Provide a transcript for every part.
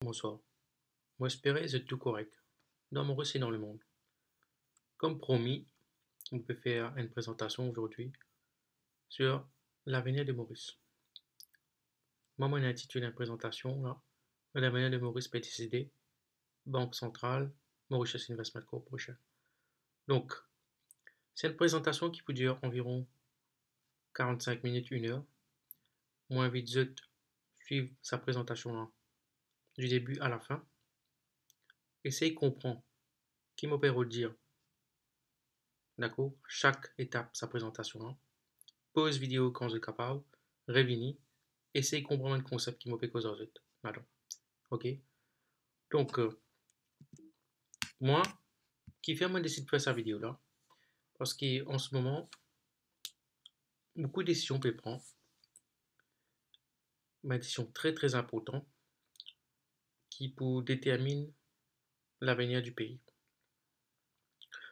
Bonsoir. Moi espérer c'est tout correct. Dans mon récit dans le monde. Comme promis, on peut faire une présentation aujourd'hui sur l'avenir de Maurice. Moi, on a intitulé la présentation là. L'avenir de Maurice PTCD, Banque Centrale, Mauritius Investment Corporation. Donc, c'est une présentation qui peut durer environ 45 minutes, 1 heure. Moi, invite de suivre sa présentation là, du début à la fin. Essayez de comprendre qui m'opère dire. D'accord? Chaque étape, sa présentation là. Pause vidéo quand vous êtes capable, revenez, essayez de comprendre le concept qui m'a fait causer aux autres. Voilà. Ok? Donc, moi, qui fait moi décide de faire cette vidéo là, parce qu'en ce moment, beaucoup de décisions peuvent prendre, mais des décisions très très importantes qui pour déterminer l'avenir du pays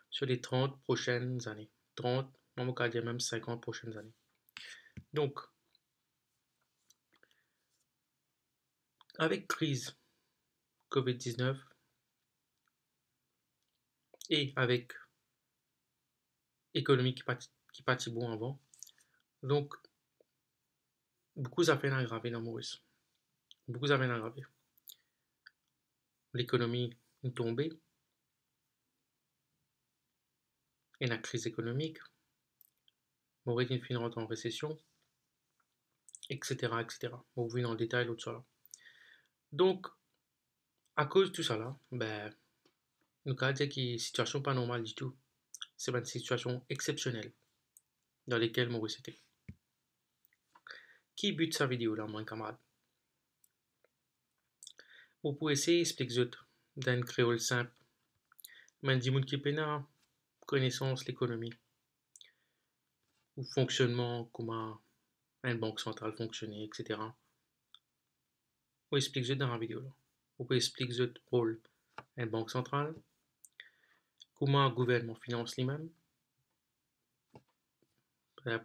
sur les 30 prochaines années. 30, on va dire même 50 prochaines années. Donc, avec crise COVID-19 et avec économie qui partit bon avant, donc beaucoup d'affaires aggravées dans Maurice. Beaucoup d'affaires aggravées. L'économie est tombée, et la crise économique, Maurice est rentre en récession, etc., etc. On va dans le détail l'autre soir. Donc, à cause de tout ça là, ben, nous avons dire qu'il y a une situation pas normale du tout. C'est une situation exceptionnelle dans laquelle Maurice était. Qui bute sa vidéo là, mon camarade? Pour essayer d'expliquer d'un créole simple, mais dis-moi qui a connaissance l'économie, ou fonctionnement, comment une banque centrale fonctionnait, etc. On explique dans la vidéo là. On peut expliquer le rôle d'une banque centrale, comment un gouvernement finance lui-même,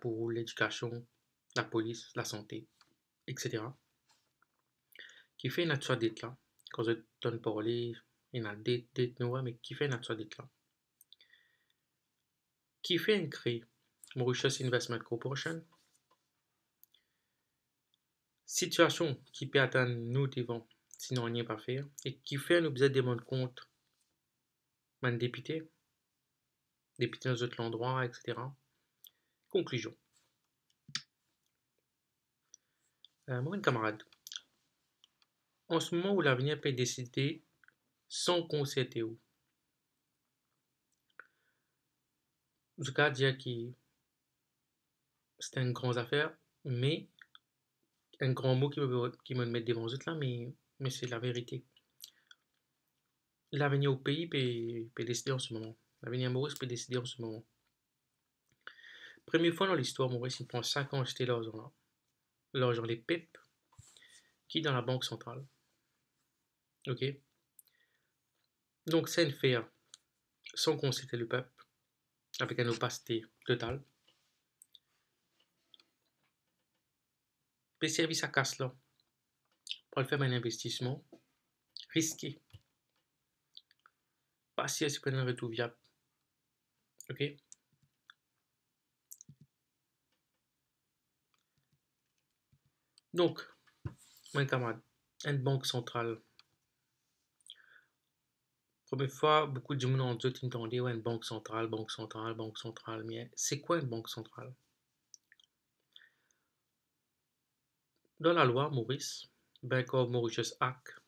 pour l'éducation, la police, la santé, etc. Qui fait une action d'être là. Quand je donne parler, il y a des nouvelles, mais qui fait une action d'être là. Qui fait une créer Mauritius Investment Corporation. Situation qui peut atteindre nous devant, sinon on n'y est pas faire, et qui fait nous besoin de demander compte, man député dans autres endroits, etc. Conclusion. Mon camarade, en ce moment où l'avenir peut décider sans concerter où, je peux dire que c'est une grande affaire, mais un grand mot qui me met devant vous là, mais c'est la vérité. L'avenir au pays peut décider en ce moment. L'avenir Maurice peut décider en ce moment. Première fois dans l'histoire, Maurice il prend 5 ans à acheter l'argent là. L'argent, les PEP, qui est dans la banque centrale. Ok? Donc c'est une faire sans consulter le peuple, avec une opacité totale. Les services à casse là, pour faire un investissement risqué, pas si c'est un retour viable. Ok? Donc, mon camarade, une banque centrale. Première fois, beaucoup de gens ont entendu ouais, une banque centrale, banque centrale, banque centrale. Mais c'est quoi une banque centrale? Dans la loi Maurice, Bank of Mauritius Act,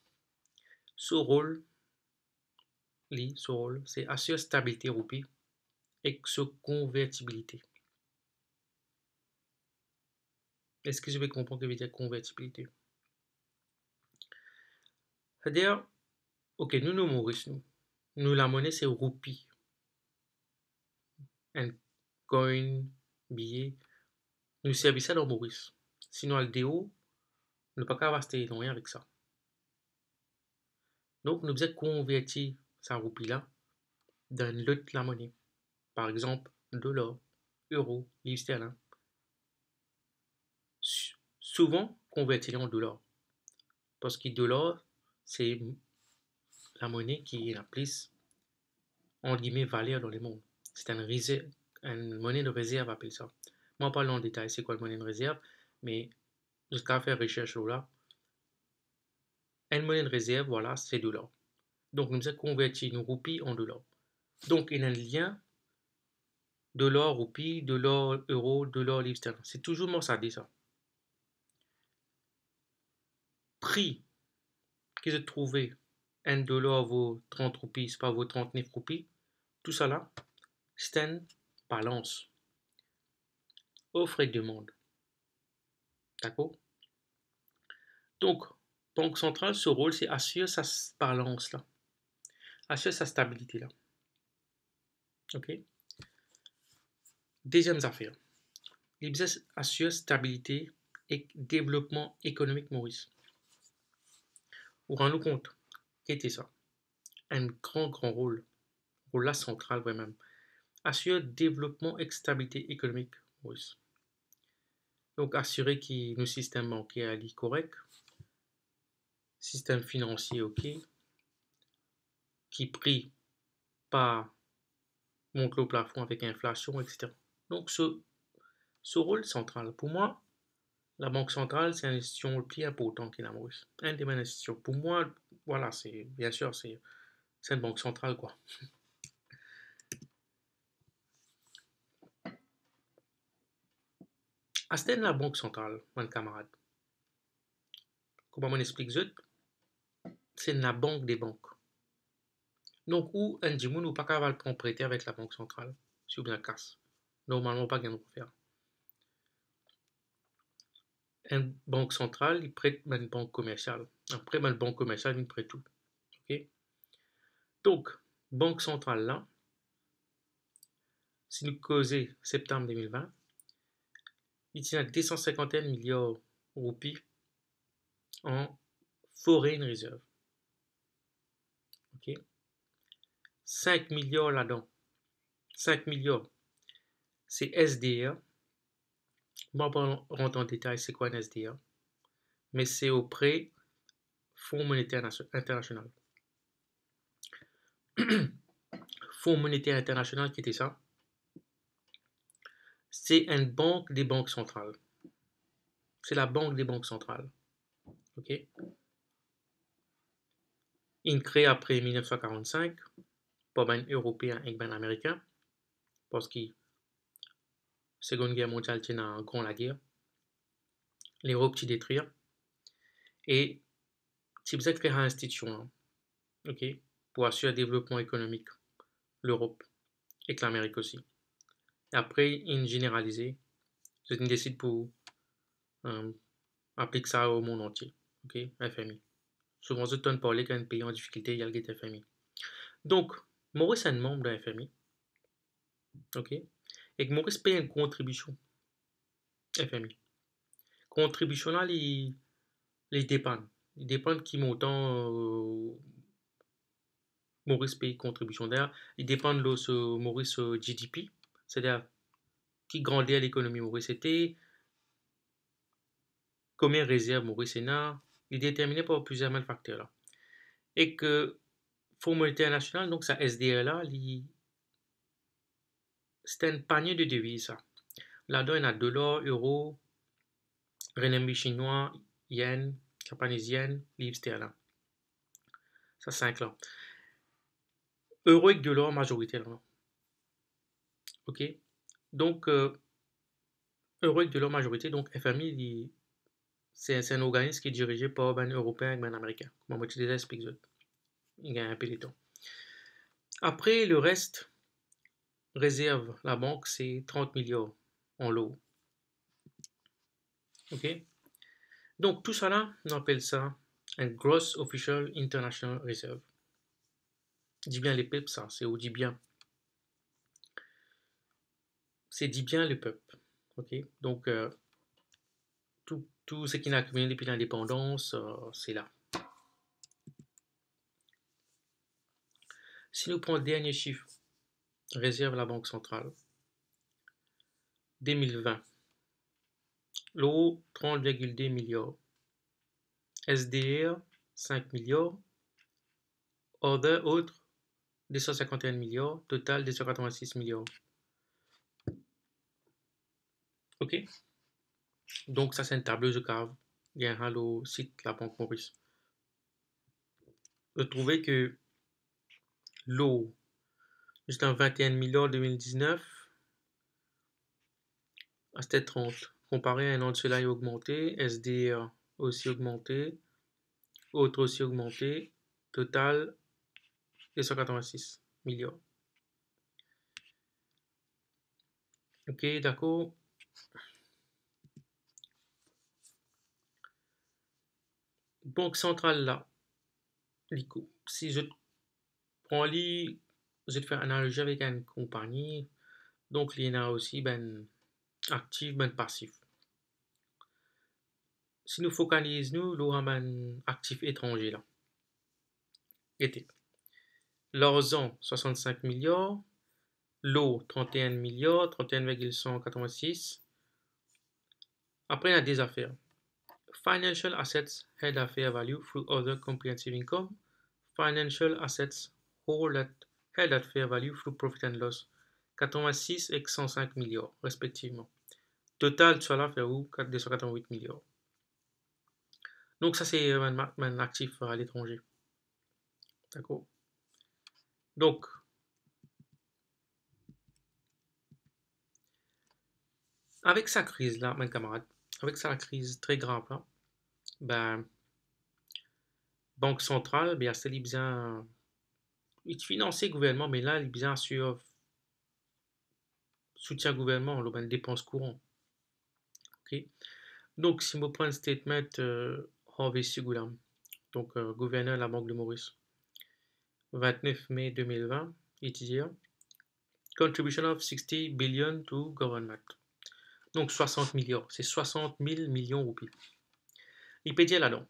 ce rôle, c'est assurer stabilité roupie et sa convertibilité. Est-ce que je vais comprendre ce que veut dire convertibilité? C'est-à-dire, ok, nous Maurice, nous la monnaie c'est roupie. Un coin, billet, nous servissons ça dans Maurice. Sinon, le déo, nous ne pouvons pas rester rien avec ça. Donc, nous devons convertir sa roupie-là dans une autre la monnaie. Par exemple, dollar, euro, livre sterling. Souvent, convertir en dollars. Parce que dollar, c'est la monnaie qui est la plus, entre guillemets, valeur dans le monde. C'est une monnaie de réserve, appelle ça. Moi, pas en détail, c'est quoi une monnaie de réserve, mais jusqu'à faire recherche là, une monnaie de réserve, voilà, c'est $. Donc, nous avons converti nos roupies en $. Donc, il y a un lien dollar, roupie, dollar, euro, dollar, livre sterling. C'est toujours moi ça dit ça. Prix que je trouvais, un dollar vaut 30 roupies, c'est pas vaut 39 roupies. Tout ça là, c'est une balance. Offre et demande. D'accord? Donc, Banque centrale, ce rôle, c'est assurer sa balance là. Assurer sa stabilité là. OK? Deuxième affaire. Il assure stabilité et développement économique Maurice. Vous rendez compte? Qu'était ça? Un grand rôle là central vraiment. Assure développement et stabilité économique Maurice. Donc assurer que nos systèmes bancaires est correct, système financier OK, qui prie pas monte le plafond avec inflation, etc. Donc ce rôle central, pour moi, la Banque centrale, c'est l'institution le plus important qu'il y a en Maurice. Un des institutions. Pour moi, voilà, c'est bien sûr, c'est une banque centrale, quoi. C'était la banque centrale, mon camarade. Comment on explique ça? C'est la banque des banques. Donc, où un dimoun ou pas capable de prêter avec la banque centrale, si vous bien casse. Normalement, pas gain de faire. Une banque centrale, il prête une banque commerciale. Après, une banque commerciale, il prête tout. OK? Donc, banque centrale là, si nous causons septembre 2020, il tient 250 milliards de roupies en foreign reserve. OK? 5 milliards là-dedans. 5 milliards. C'est SDR. Bon, on rentre en détail, c'est quoi un SDR? Mais c'est auprès Fonds monétaire international. Fonds monétaire international, qui était ça? C'est une banque des banques centrales. C'est la banque des banques centrales. OK? Il crée après 1945, pas bien européen et bien américain, parce que la Seconde Guerre mondiale tient en grand la guerre. L'Europe qui détruire. Et si vous êtes créé une institution, OK, pour assurer le développement économique, l'Europe et que l'Amérique aussi. Et après, il généralisé. Je décide pour appliquer ça au monde entier. OK, FMI. Souvent, je donne parler qu'un pays en difficulté, il y a le FMI. Donc, Maurice est un membre de la FMI. OK, et que Maurice paye une contribution FMI. Contribution là, les dépenses. Les dépenses qui montant Maurice paye contribution. D'ailleurs, ils dépendent de Maurice GDP, c'est-à-dire qui grandit à l'économie Maurice était, combien réserve Maurice Sénat, il est déterminé par plusieurs facteurs là. Et que Fonds monétaire national, donc ça SDR là, c'est un panier de devises ça. Là-dedans, il y a $, euro, renminbi chinois, yen, japonais livre sterling. Ça 5 là. Euro et dollar majoritairement. OK? Donc, euro et dollar majorité, donc FMI, c'est un organisme qui est dirigé par un Européen et un Américain. Comme je déjà expliqué. Il y a un peloton. Après, le reste, réserve la banque, c'est 30 milliards en lot. OK? Donc, tout ça là, on appelle ça un Gross Official International Reserve. Dis bien les peuples, ça, c'est où dit bien. C'est dit bien le peuple. OK? Donc, tout ce qui n'a accumulé depuis l'indépendance, c'est là. Si nous prenons le dernier chiffre, réserve la Banque centrale, 2020, l'euro 30,2 milliards, SDR 5 milliards. Autres, 251 milliards. Total, 286 milliards. OK? Donc, ça, c'est une tableau de cave. Il y a le site de la Banque Maurice. Vous trouvez que l'eau, juste en 21 milliards en 2019, c'était 30. Comparé à un an de cela, il a augmenté. SDR aussi augmenté. Autres aussi augmenté. Total, 286 milliards. OK, d'accord. Banque centrale là, si je prends je vais faire une analogie avec une compagnie, donc il y en a aussi ben actif, ben passif. Si nous focalisons, nous, ben actif étranger là, était. L'argent, 65 milliards, l'eau, 31 milliards, 31,186. Après, il y a des affaires. Financial assets held at fair value through other comprehensive income. Financial assets held at fair value through profit and loss. 86 et 105 milliards, respectivement. Total, tout cela fait où 288 milliards. Donc, ça, c'est un actif à l'étranger. D'accord? Donc, avec sa crise là, mes camarades, avec sa crise très grave là, ben, Banque centrale, ben, c'est bien, il finançait le gouvernement, mais là, il bien sur soutien gouvernement, ben, dépenses courantes. OK? Donc, si je prends le statement Harvey Sigulam, donc gouverneur de la Banque de Maurice, 29 mai 2020, il dit Contribution of 60 billion to government. Donc 60 milliards, c'est 60 000 millions de roupies. Il peut dire là-dedans.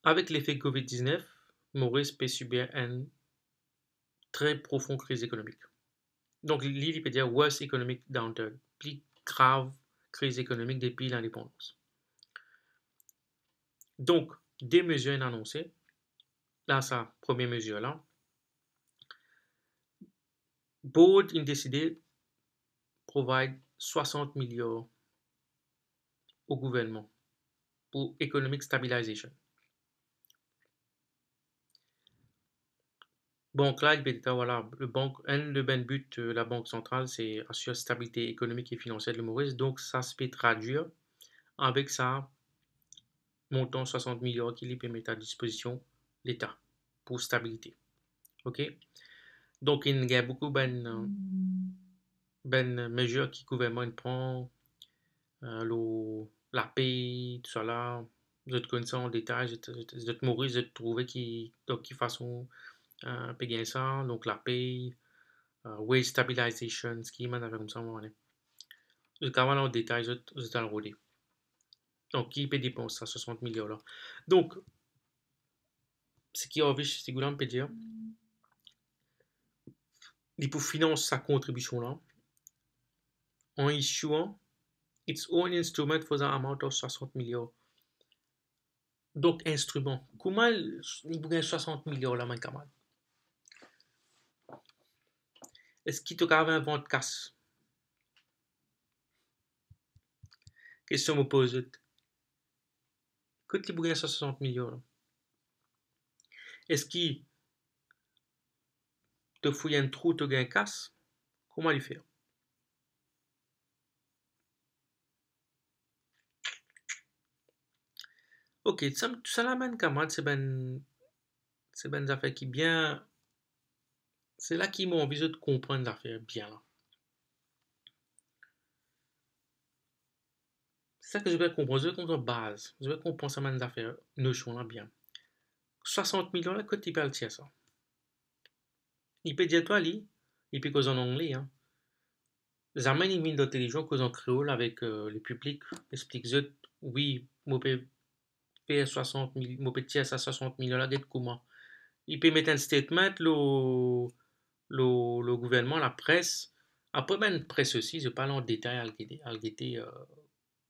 Avec l'effet Covid-19, Maurice peut subir une très profonde crise économique. Donc il peut dire worst economic downturn, plus grave crise économique depuis l'indépendance. Donc, des mesures annoncées. Là, ça, première mesure là. Board a décidé provide 60 milliards au gouvernement pour economic stabilization. Donc là, voilà, le but de la Banque centrale, c'est assurer la stabilité économique et financière de Maurice. Donc, ça se peut traduire avec ça, montant 60 milliards qui lui permet à disposition l'État pour stabilité. OK? Donc, il y a beaucoup de mesures que le gouvernement prend, la paix, tout ça là. Je te connais ça en détail, je te Maurice, je te trouver qui, donc, qui façon payer ça, donc la paix. Wage stabilization scheme, un affaire comme ça, on est. Je travaille en détail, je vais le rouler. Donc, qui peut dépenser ça, 60 millions là. Donc, ce qui est obligé, c'est que peut dire, il peut financer sa contribution là en issuant its own instrument for the amount of 60 millions. Donc, instrument. Comment il peut gagner 60 millions là, mon camarade? Est-ce qu'il te garde un vent de casse? Question me pose. Quand il peut gagner 60 millions là? Est-ce qu'il te fouille un trou, te gagne casse? Comment il fait? Ok, tout ça la même camarade, c'est ben des affaires qui bien, c'est là qu'ils m'ont envie de comprendre l'affaire bien là. C'est ça que je vais comprendre, je vais comprendre base, je vais comprendre ça ben des affaires, notion là bien. 60 millions là, quand il parle de ça. Il peut dire toi, il peut causer en anglais, hein. Jamais il mine d'intelligence cause en créole avec le public, explique oui, moi peux faire 60 000, moi peux tirer ça 60 millions là, comment? Il peut mettre un statement, le gouvernement, la presse, après ben presse aussi, je parle en détail,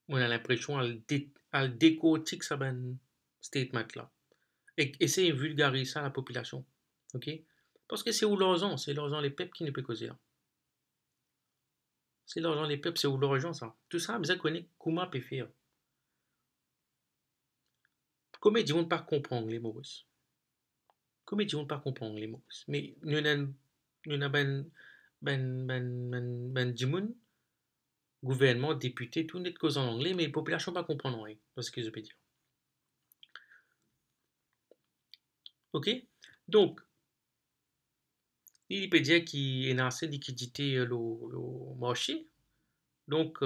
on a l'impression, elle décortique ça ben, statement là. Et essayez de vulgariser ça à la population. OK? Parce que c'est où l'argent, c'est l'argent les peuples qui ne peut causer là. C'est l'argent les peuples, c'est où l'argent ça. Tout ça, vous connaissez comment peut faire. Comment ils vont pas comprendre les Maurice? Comment ils vont pas comprendre les Maurice? Mais nous avons du monde, gouvernement, député, tout n'est cause en anglais, mais la population ne comprend pas rien, c'est ce que je peux dire. OK? Donc, il peut dire qu'il est assez liquidité le marché. Donc,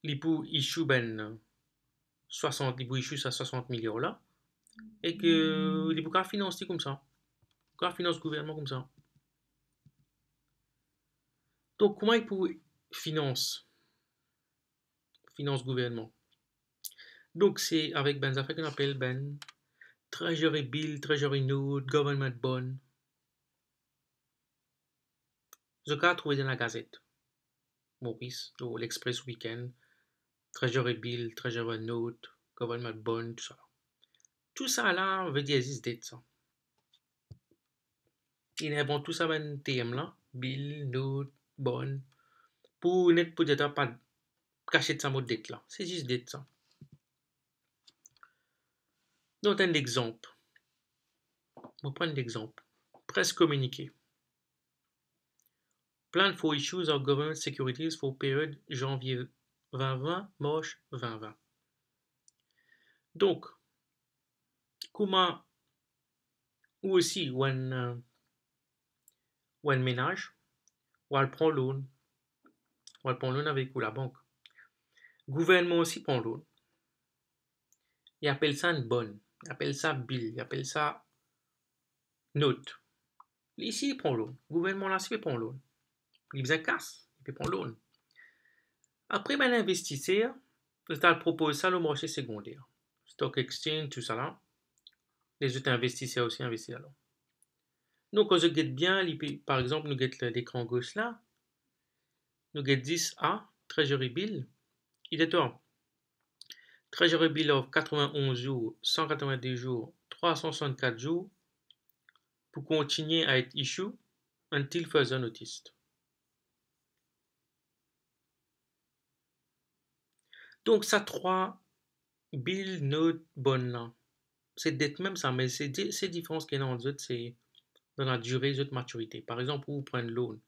il peut issue ben 60, il peut issue ça 60 millions là. Et que il peut financer comme ça. Il peut financer le gouvernement comme ça. Donc, comment il peut financer le gouvernement? Donc, c'est avec ben affaires qu'on appelle ben Treasury Bill, Treasury Note, Government Bond. Je peux trouver dans la Gazette, Maurice, ou l'Express Weekend, Treasury Bill, Treasury Note, Government Bond, tout ça. Tout ça là veut dire existe ça. Ils inventent tout ça dans thème là, Bill, Note, Bond, pour ne peut-être pas cacher sa mode dette là. C'est juste dette ça. Donc un exemple. On va prendre l'exemple. Presse communiqué. Plan for issues of government securities for period janvier 2020, mars 2020. Donc, comment, ou aussi, un ménage, ou elle prend loan, ou elle prend loan avec ou la banque. Gouvernement aussi prend loan. Il appelle ça une bonne, il appelle ça bill, il appelle ça note. Ici, il prend loan. Gouvernement là, il prend loan. Il besoin casse, il peut prendre loan. Après, ben, l'investisseur, il propose ça au marché secondaire. Stock exchange, tout ça là. Les autres investisseurs aussi investissent là. Donc, quand je guette bien, par exemple, nous guette l'écran gauche là, nous guette 10A, Treasury Bill. Il est temps. Treasury Bill of 91 jours, 190 jours, 364 jours pour continuer à être issue until further notice. Donc, ça 3 bill note bonne là. C'est d'être même ça, mais c'est différence qu'il y a dans autres, c'est dans la durée de maturité. Par exemple, vous prenez loan,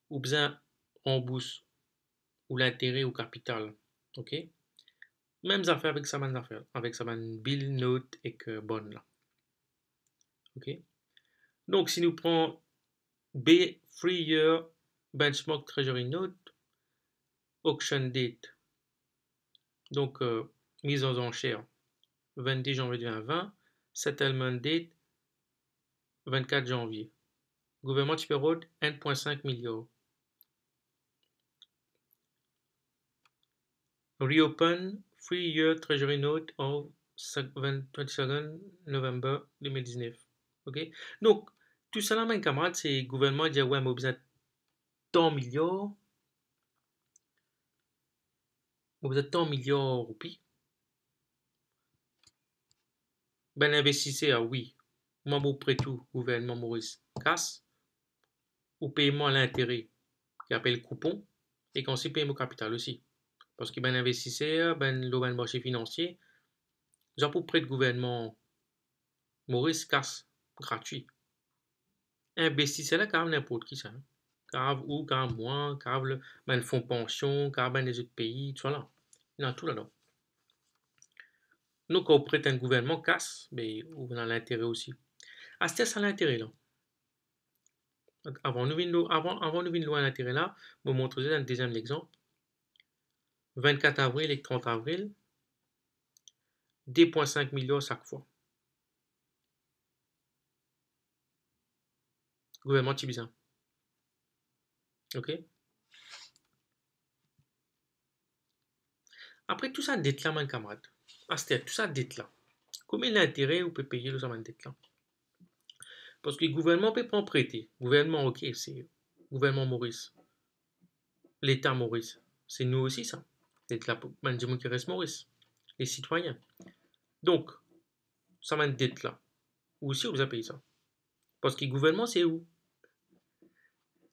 ou bien rembourse, ou l'intérêt au capital. OK? Même affaire avec sa bonne affaire, avec sa bonne bill note et que bonne là. OK? Donc, si nous prenons B, 3-year benchmark treasury note, auction date, donc mise aux enchères, 22 janvier 2020, settlement date, 24 janvier. Gouvernement période 1,5 milliard. Reopen 3-year treasury note of 22 novembre 2019. OK? Donc, tout ça là, mes camarades, c'est le gouvernement dit ouais, mais vous êtes tant milliards. Vous êtes tant milliards roupies. Ben, investisseur, oui. Moi, vous prêtez tout, gouvernement Maurice, casse, ou paiement à l'intérêt, qui appelle coupon, et qu'on s'y paye mon capital aussi. Parce que ben, investisseur, ben, le marché financier, j'ai pour prêt de gouvernement Maurice casse, gratuit. Investisseur là, quand même n'importe qui ça. Quand ou quand moi, quand le ben, fonds pension, quand ben les autres pays, tout ça là. Il y a tout là-dedans. Nous, quand on prête un gouvernement casse, ben, on a l'intérêt aussi. Ah, c'était ça l'intérêt là. Avant nous venir loin l'intérêt là, je vais vous montrer un deuxième exemple. 24 avril et 30 avril, 2,5 millions chaque fois. Gouvernement tibizan. OK? Après tout ça, dette là, mon camarade. C'est tout ça, dette là. Combien d'intérêt vous pouvez payer le dette là? Parce que le gouvernement peut pas prêter. Gouvernement, OK, c'est gouvernement Maurice. L'État Maurice. C'est nous aussi, ça. L'État, qui reste Maurice. les citoyens. Donc, ça va une dette là. Ou aussi, vous avez payé ça. Parce que le gouvernement, c'est où?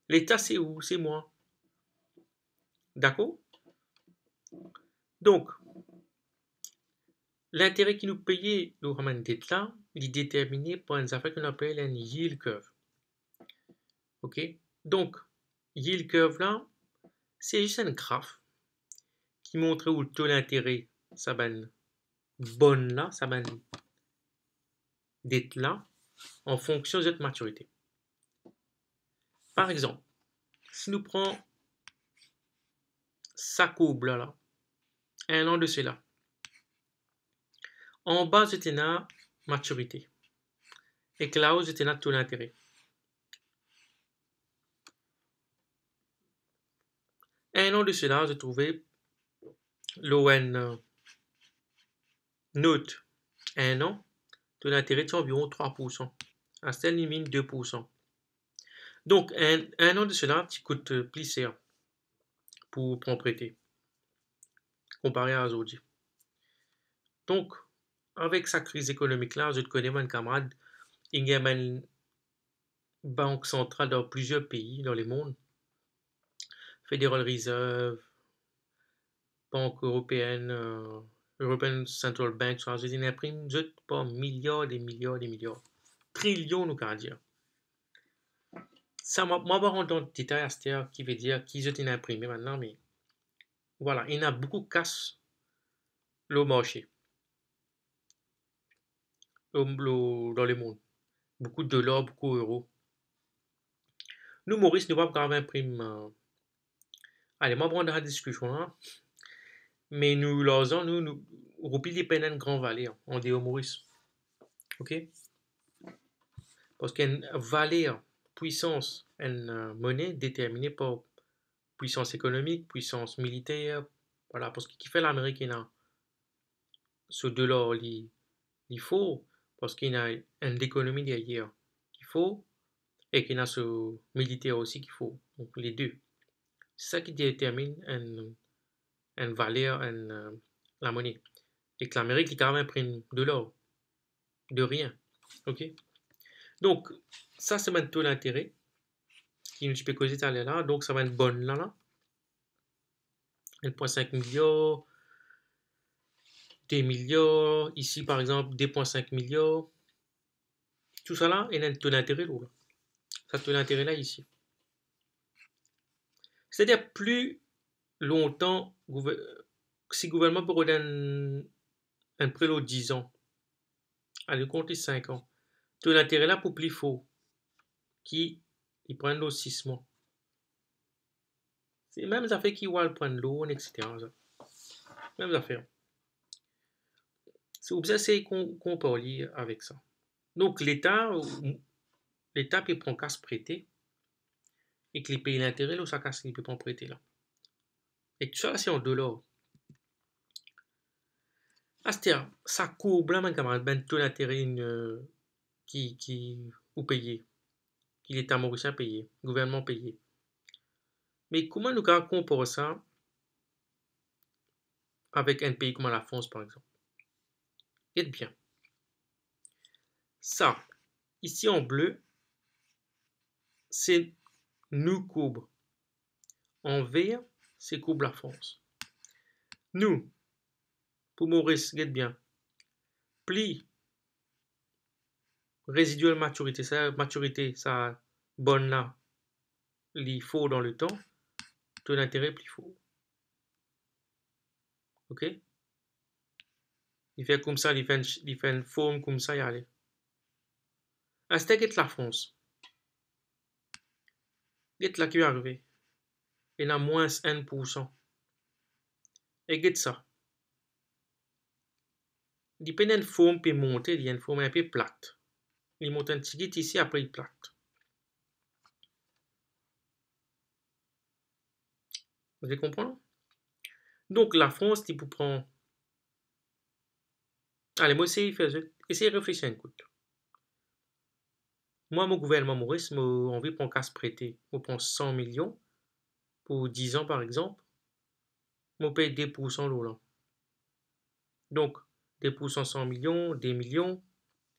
L'État, c'est où? C'est moi. D'accord? Donc, l'intérêt qui nous payait le ramène dette là, il est déterminé par une affaire qu'on appelle un yield curve. OK? Donc, yield curve là, c'est juste un graphe qui montre où le taux d'intérêt, ça va bonne là, ça va dette là, en fonction de cette maturité. Par exemple, si nous prenons sa courbe là, un an de cela, en bas, c'était la maturité. Et que là-haut, c'était notre taux d'intérêt. Un an de cela, je trouvais l'ON note un an, taux d'intérêt de environ 3%. À cette limite, 2%. Donc, un an de cela, tu coûtes plus cher pour prêter, comparé à aujourd'hui. Donc, avec sa crise économique-là, je connais mon camarade, il y a une banque centrale dans plusieurs pays dans le monde, Federal Reserve, Banque européenne, European Central Bank, soit ils impriment juste pas milliards, des milliards, des milliards. Trillions, nous, quand dire. Ça, moi, pas rentrer dans le détail à ce qui veut dire qu'ils ont imprimé maintenant, mais voilà, il y en a beaucoup qui cassent le marché dans le monde. Beaucoup de dollars, beaucoup d'euros. Nous, Maurice, nous pas quand même imprimer. Allez, moi, prendre la discussion là. Mais nous, l'argent, nous, roupies dépendent de grand valeur. On dit au Maurice. OK? Parce qu'une valeur, puissance, une monnaie déterminée par puissance économique, puissance militaire. Voilà, parce que qui fait l'Amérique, il a ce dollar, il faut, parce qu'il y a une économie derrière qu'il faut, et qu'il y a ce militaire aussi qu'il faut. Donc les deux. C'est ça qui détermine une valeur, la monnaie. Et que l'Amérique, il quand même prend de l'or, de rien. OK? Donc, ça, c'est mon taux d'intérêt qui nous peut causer là. Donc, ça va être bonne là. 1,5 milliard, 2 milliards, ici par exemple 2,5 milliards. Tout ça là, il y a un taux d'intérêt là. Ça taux d'intérêt là ici. C'est-à-dire plus longtemps, si le gouvernement peut redonner un prêt de 10 ans, allez, comptez 5 ans, taux d'intérêt là pour plus faux, qui ils prennent l'eau 6 mois. C'est les mêmes affaires qui vont prendre l'eau, etc. Mêmes affaires. C'est obligé qu'on peut lire avec ça. Donc l'État peut prendre qu'à se prêter et que les pays d'intérêt, là, ça casse, il peut pas prêter là. Et tout ça, c'est en dollars. C'est-à-dire, ça courbe là, mon camarade, ben taux d'intérêt qui ou payé, qui l'État mauricien payé, gouvernement payé. Mais comment nous comparer ça avec un pays comme la France, par exemple? Faites bien. Ça, ici en bleu, c'est nous courbe. En vert, c'est courbe la France. Nous, pour Maurice, faites bien. Pli résiduelle maturité, ça bonne là, il faut dans le temps, taux d'intérêt plus faux. OK? Il fait comme ça, il fait une forme comme ça, y aller. C'était la France. Get là qui est arrivé. Il a moins 1%. Et get ça. Il peut une forme peut monter, il y a une forme un peu plate. Il monte un petit bit ici, après il plate. Vous allez comprendre? Donc la France, tu peux prendre. Allez, moi essayez de réfléchir un coup. Moi, mon gouvernement Maurice, m'a envie pour qu'à se prêter. On prend 100 millions pour 10 ans par exemple. On paye 2% l'eau là. Donc, des pour 100 millions, des millions,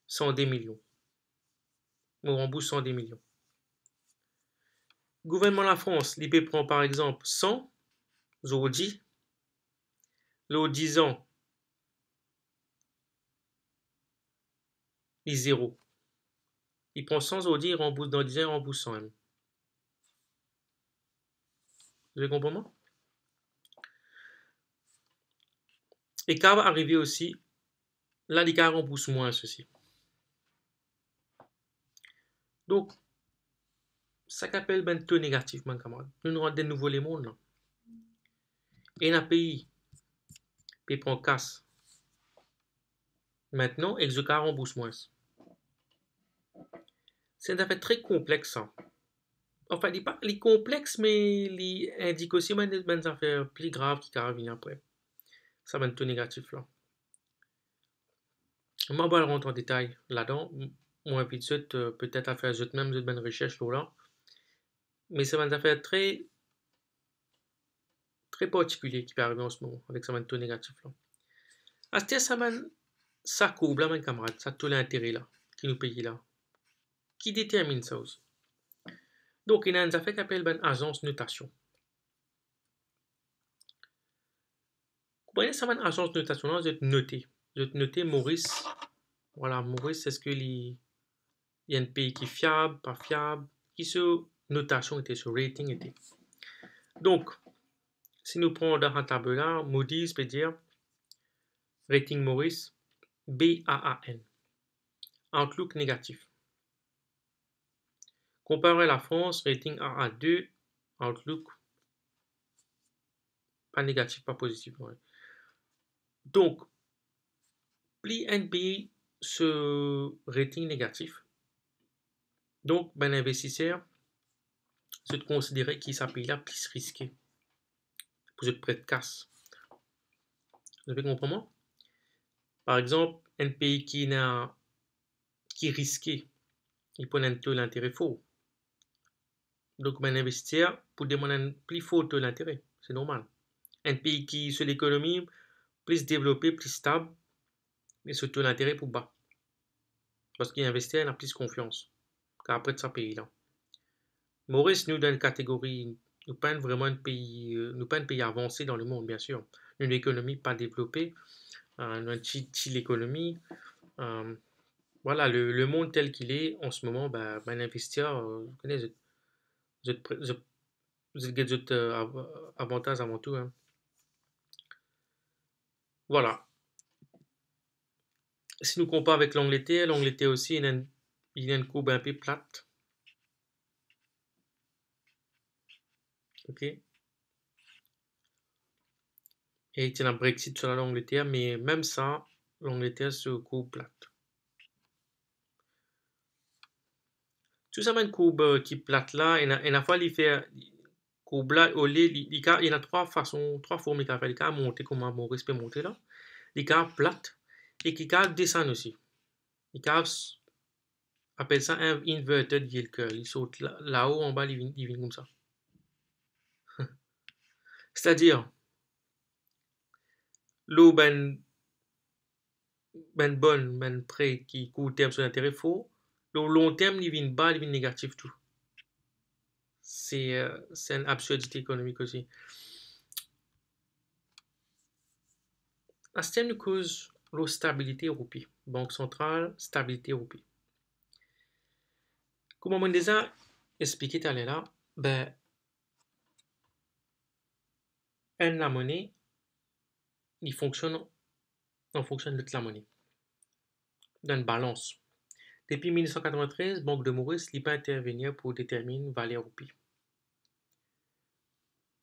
100 des millions. On rembourse 100 des millions. Gouvernement de la France, l'IP prend par exemple 100 aujourd'hui, l'autre 10 ans, il 0. Il prend 100 aujourd'hui, il rembourse dans 10 ans, il rembourse 100 même. Vous comprenez moi? Et quand va arriver aussi, là, les cas rembourse moins ceci. Donc, ça qu'appelle ben taux négatif, mon camarade. Nous nous rendons de nouveau les mondes là. Et un pays, il prend casse. Maintenant, et que le cas rembourse moins. C'est une affaire très complexe, ça. Enfin, il est complexe, mais il indique aussi des affaires plus graves qui arrivent après. Ça va être tout négatif là. Moi, je vais rentrer en détail là-dedans. Moi, vite, peut-être à faire même une bonne recherche là. Mais c'est une affaire très, très particulière qui peut arriver en ce moment avec ça va être tout négatif là. À ce ça courbe là, mes camarades, ça tout l'intérêt là, qui nous paye là. Qui détermine ça aussi? Donc, il y a une affaire qui s'appelle une agence notation. Vous voyez, ça va une agence notation là, je vais noter. Je vais noter Maurice. Voilà, Maurice, est-ce qu'il y a un pays qui est fiable, pas fiable? Qui ce notation était, ce rating était? Donc, si nous prenons dans un tableau là, Moody's peut dire rating Maurice BAAN. Outlook négatif. Comparé à la France, rating AA2, Outlook pas négatif, pas positif. Ouais. Donc, plus un pays ce rating négatif, donc ben investisseur se considérer qu'il s'appelle là plus risqué pour être prêt de casse. Vous avez compris moi? Par exemple, un pays qui est risqué, il prend un taux d'intérêt faux. Donc, ben investisseur pour demander un plus faux taux d'intérêt, c'est normal. Un pays qui sur l'économie plus développé, plus stable, et ce taux d'intérêt pour bas. Parce qu'il investit, il a plus confiance qu'après de sa pays là. Maurice nous donne une catégorie, nous pas vraiment un pays, nous pas un pays avancé dans le monde, bien sûr. Une économie pas développée, une petite économie. Voilà, le monde tel qu'il est en ce moment, ben, investisseur, vous connaissez, vous êtes avantage avant tout. Hein. Voilà. Si nous comparons avec l'Angleterre aussi, il y a une courbe un peu plate. Ok. Et il y a un Brexit sur l'Angleterre, mais même ça, l'Angleterre se courbe plate. Tout ça, une courbe qui est plate là, et la fois, il fait courbe là, au lieu, il y a trois façons, trois formes qu'il a fait. Il a monter, comment mon respect monter là. Il a plate, et qui a descendre aussi. Il a appelle ça un inverted yield curve. Il saute là-haut, en bas, il vient comme ça. C'est-à-dire, l'eau, ben bonne, ben prêt, qui court terme sur l'intérêt faux, le long terme, il vient bas, il vient négatif tout. C'est une absurdité économique aussi. La système cause la stabilité européenne. Banque centrale, stabilité européenne. Comme on déjà expliqué tout à l'heure, ben, la monnaie, il fonctionne en fonction de la monnaie, d'une balance. Depuis 1993, Banque de Maurice n'a pas intervenir pour déterminer la valeur roupie.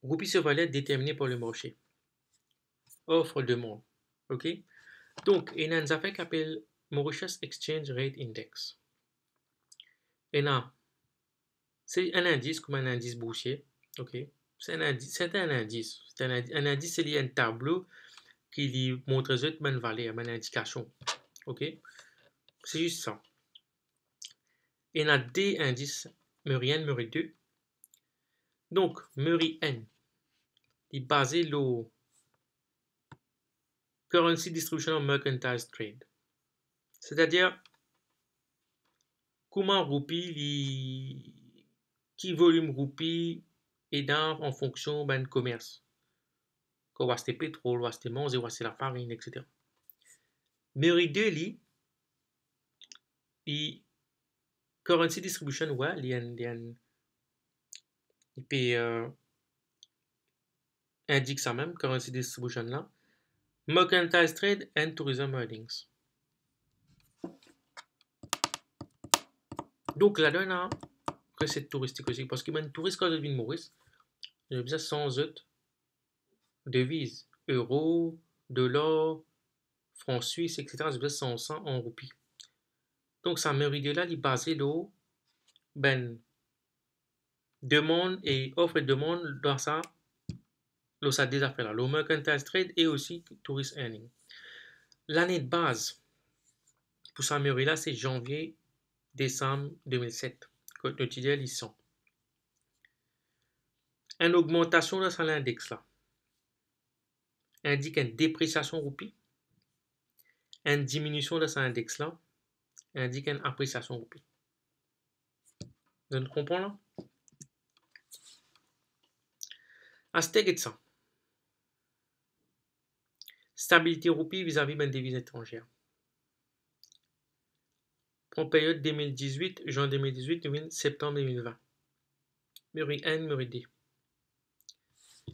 Roupie se valeur déterminée par le marché. Offre-demande. OK? Donc, il y a une affaire qui s'appelle Mauritius Exchange Rate Index. Et là, c'est un indice comme un indice boursier. OK? C'est un indice. Un indice, c'est lié à un tableau qui lui montre une valeur, une indication. OK? C'est juste ça. Et il y a deux indices, Murray 1, Murray 2. Donc, Murray N, il est basé sur currency distribution of mercantile trade. C'est-à-dire, comment roupie, qui volume roupie est dans en fonction du commerce. Quand c'est pétrole, c'est manger, c'est la farine, etc. Mais il y currency distribution, ouais, il indique ça même, currency distribution là. Mercantile trade and tourism earnings. Donc là-dedans, recette touristique aussi, parce que les touristes quand ils viennent Maurice, ils ont besoin sans autres devises, euros, dollars, francs suisses, etc. Ils ont besoin sans en roupies. Donc ça mérite là, il est basé là, ben demande et offre et demande dans ça, là ça des affaires là, le mercantile trade et aussi tourist earning. L'année de base pour ça mérite là, c'est janvier-décembre 2007. Quand le TDL ils sont. Une augmentation de ça l'index là indique une dépréciation roupie. Une diminution de cet index-là indique une appréciation roupie. Vous comprenez là? À ce de ça, stabilité roupie vis-à-vis d'une devise étrangère. Pour période 2018, juin 2018, septembre 2020. Muri N, Muri D.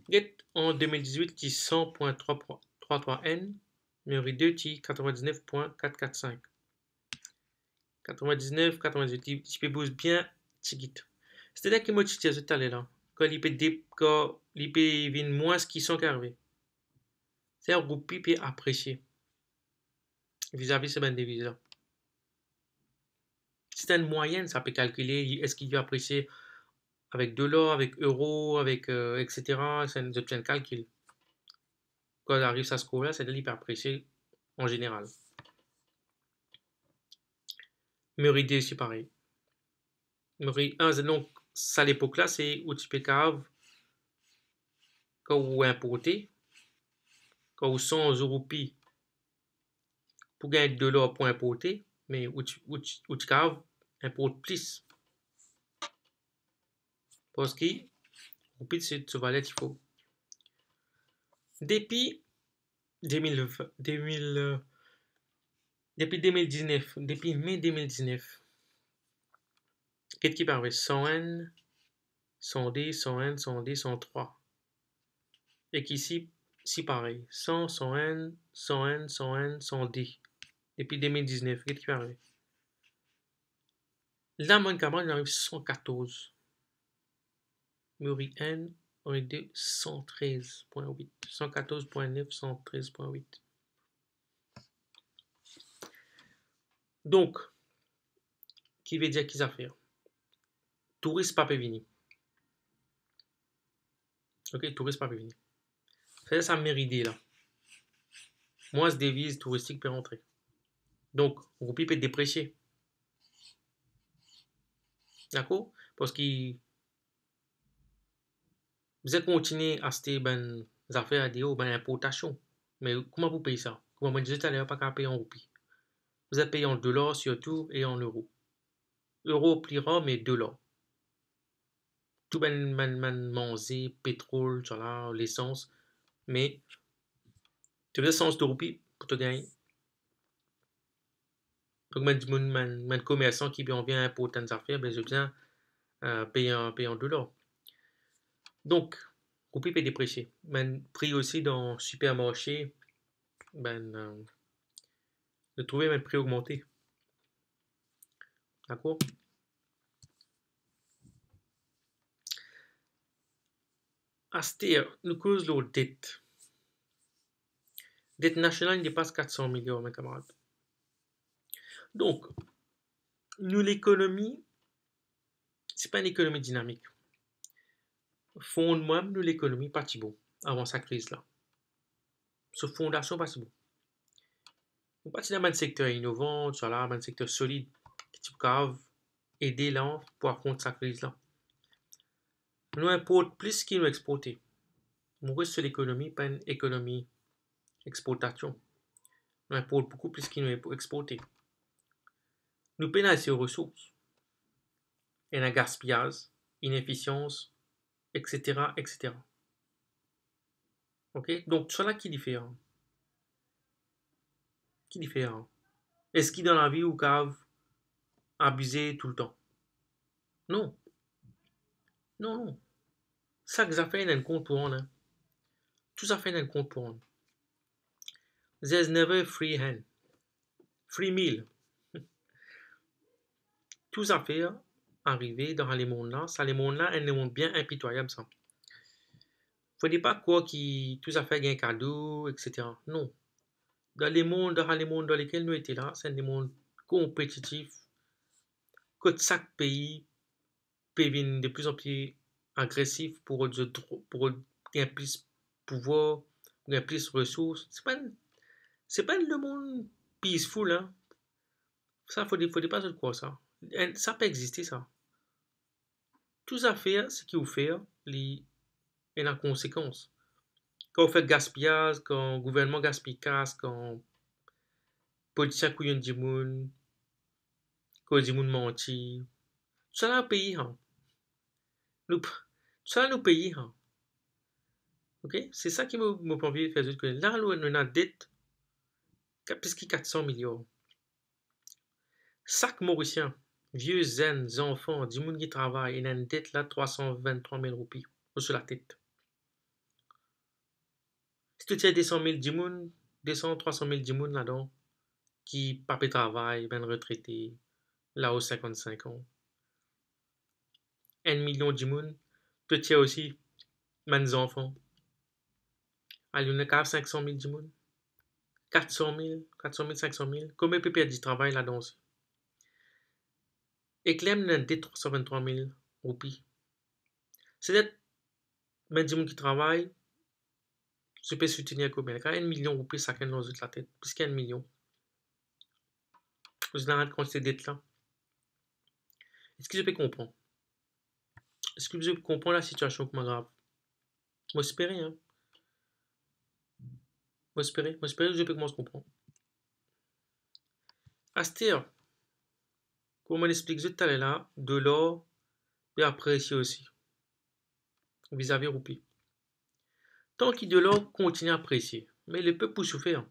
Get en 2018 qui 100.33 N, Muri 2 qui 99.445. 99, 98, je peux bouger bien, tigit. C'est-à-dire que moi, je suis tout à l'heure là. Quand il peut venir moins ce qui sont carrés. C'est un groupe qui peut apprécier vis-à-vis de cette devise-là. C'est une moyenne, ça peut calculer est-ce qu'il va apprécier avec dollars, avec euros, avec etc. C'est un calcul. Quand il arrive à ce score-là, c'est-à-dire qu'il peut apprécier en général. Muri D aussi pareil. Muri 1, donc ça à l'époque-là, c'est où tu peux cave quand vous importez, quand vous 100 roupies pour gagner de l'or pour importer, mais où tu importe plus. Parce que roupies ce valait il faut. Depuis 2019, depuis mai 2019, qu'est-ce qui parle 100N, 100D, 100N, 100D, 103. Et qu'ici, c'est pareil. 100, 100N, 100N, 100N, 100D. Depuis 2019, qu'est-ce qui arrive? Là, mon camarade, il arrive 114. Muri N, on est de 113.8. 114.9, 113.8. Donc, qui veut dire qu'ils affaires? Touriste pas vini. Ok, touriste pas vini. C'est ça mérite là. Moins de devises touristiques peut rentrer. Donc, roupie peut déprécier. D'accord? Parce que vous allez continuer à acheter ben affaires à des ben importation. Mais comment vous payez ça? Comme on disait tout à l'heure, pas qu'à payer en roupies. Vous êtes payé en dollars surtout et en euros. Euro pliera, mais dollars. Tout ben manger, pétrole, l'essence. Mais tu veux sens de roupies pour te gagner. Donc, mon commerçant qui vient importer des affaires, ben, j'ai besoin payer en dollars. Donc, roupie peut déprécier. Men prix aussi dans le supermarché, ben, de trouver un prix augmenté. D'accord? Astir, nous cause la dette. Dette nationale dépasse 400 millions, mes camarades. Donc, nous, l'économie, c'est pas une économie dynamique. Fondement, nous, l'économie, pas si bon, avant sa crise-là. Ce fondation, pas si bon. On partit dans un secteur innovant, un secteur solide, qui peut aider là pour affronter sa crise-là. Nous importons plus qu'il nous exporte. Nous reste sur l'économie, pas une économie exportation. On importe beaucoup plus qu'il nous exporte. Nous pénalisons les ressources. Il y a un gaspillage, inefficience, etc., etc. Ok? Donc, cela qui est différent. Qui est différent? Est-ce qu'il dans la vie ou cave abuser tout le temps? Non. Non, non. Ça que ça fait un compte pour on. Hein. Tout ça fait un compte pour on. There's never free hand. Free meal. Tout ça fait arriver dans les mondes là. Ça, les mondes là, un monde bien impitoyable, ça. Faut pas quoi qui tout ça fait un cadeau, etc. Non. Dans les mondes dans lesquels nous étions là, c'est des mondes compétitifs. Que chaque pays devient de plus en plus agressif pour gagner plus pouvoir, gagner plus ressources. C'est pas le monde peaceful, hein. Ça, faut pas de quoi ça. Ça peut exister, ça. Tout ça fait, ce qu'il vous fait, et la conséquence. Quand on fait gaspillage, quand le gouvernement gaspille casse, quand les politiciens couillonnent du monde, quand du monde mentit, tout ça là, pays, hein. Tout ça là, nous pays, hein. Ok? C'est ça qui me fait envie de faire que là, on a une dette, plus de 400 millions. Chaque Mauricien, vieux, zen, enfants, du monde qui travaille, il a une dette là, 323 000 roupies sur la tête. Si tu tiens 200 000 du monde, 200, 300 000 du monde là-dedans, qui pas de travail, ben retraité, là aux 55 ans. 1 million du monde, tu tiens aussi, mes enfants. Allez, on a 500 000 du monde. 400 000, 500 000. Combien peut perdre du travail là-dedans aussi? Et Clem n'a dit 323 000 roupies. C'est-à-dire, même du monde qui travaille, je peux soutenir combien? Quand 1 million de roupies, ça gagne dans la tête. Plus qu'1 million. Vous avez quand ces dettes-là. Est-ce que je peux comprendre? Est-ce que je comprends la situation comme grave? Moi, j'espère, hein. Moi, j'espère que je peux commencer à comprendre. Astir, comme on explique tout à l'heure là, de l'or est apprécié aussi, vis-à-vis roupies. Tant qu'il de l'or continue à apprécier, mais le peuple souffrir.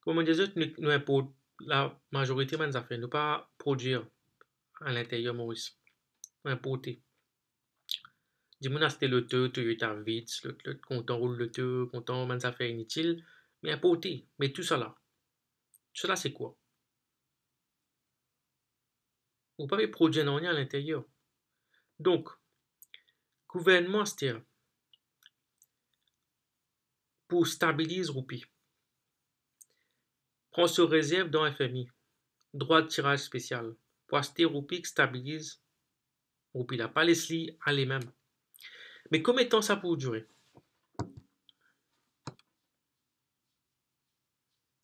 Comme on dit, nous importons la majorité des affaires, ne pas produire à l'intérieur Maurice, importer. Dis-moi, c'était le Toyota Vitz, le comptant roule le teu, comptant des affaires inutiles, mais importer. Mais tout ça là, c'est quoi? Vous ne pouvez pas produire rien à l'intérieur. Donc, gouvernement, c'est-à-dire, pour stabiliser Roupi, prend se réserve dans FMI, droit de tirage spécial, pour acheter Roupi qui stabilise Roupi là, pas les à les mêmes. Mais combien de temps ça peut durer?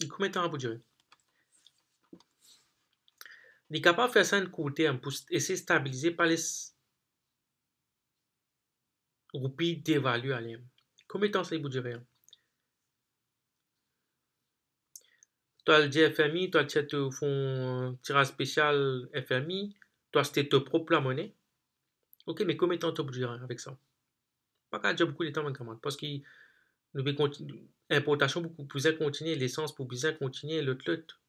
Combien de temps ça peut durer? Il est capable de faire ça un court terme pour essayer de stabiliser par les roupies dévaluées à l'IM. Combien de temps ça peut durer? Toi, le dis FMI, toi, tu fais un tirage spécial FMI, toi, c'était ta propre monnaie. Ok, mais combien de temps tu peux durer avec ça? Pas qu'à dire beaucoup de temps, camarade, parce que nous importation beaucoup plus à continuer, l'essence pour bien continuer, l'autre.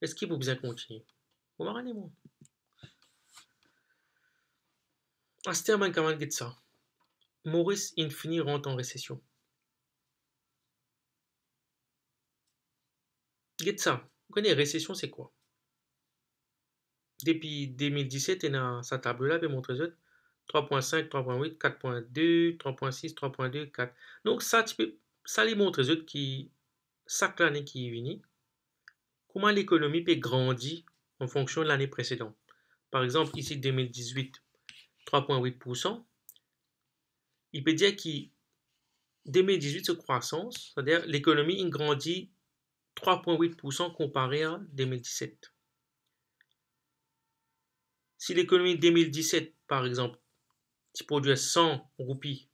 Est-ce qu'il faut bien continuer? On va regarder, moi. À ce terme, camarade, dit ça. Maurice Infini rentre en récession. Get ça. Vous connaissez, récession, c'est quoi? Depuis 2017, il y a sa table-là, il montre 3.5, 3.8, 4.2, 3.6, 3.2, 4. Donc, ça, ça les montre qui, chaque année qui est unie, comment l'économie peut grandir en fonction de l'année précédente. Par exemple, ici, 2018, 3.8%. Il peut dire que 2018, c'est croissance, c'est-à-dire l'économie grandit 3.8% comparé à 2017. Si l'économie 2017, par exemple, qui produit 100 roupies,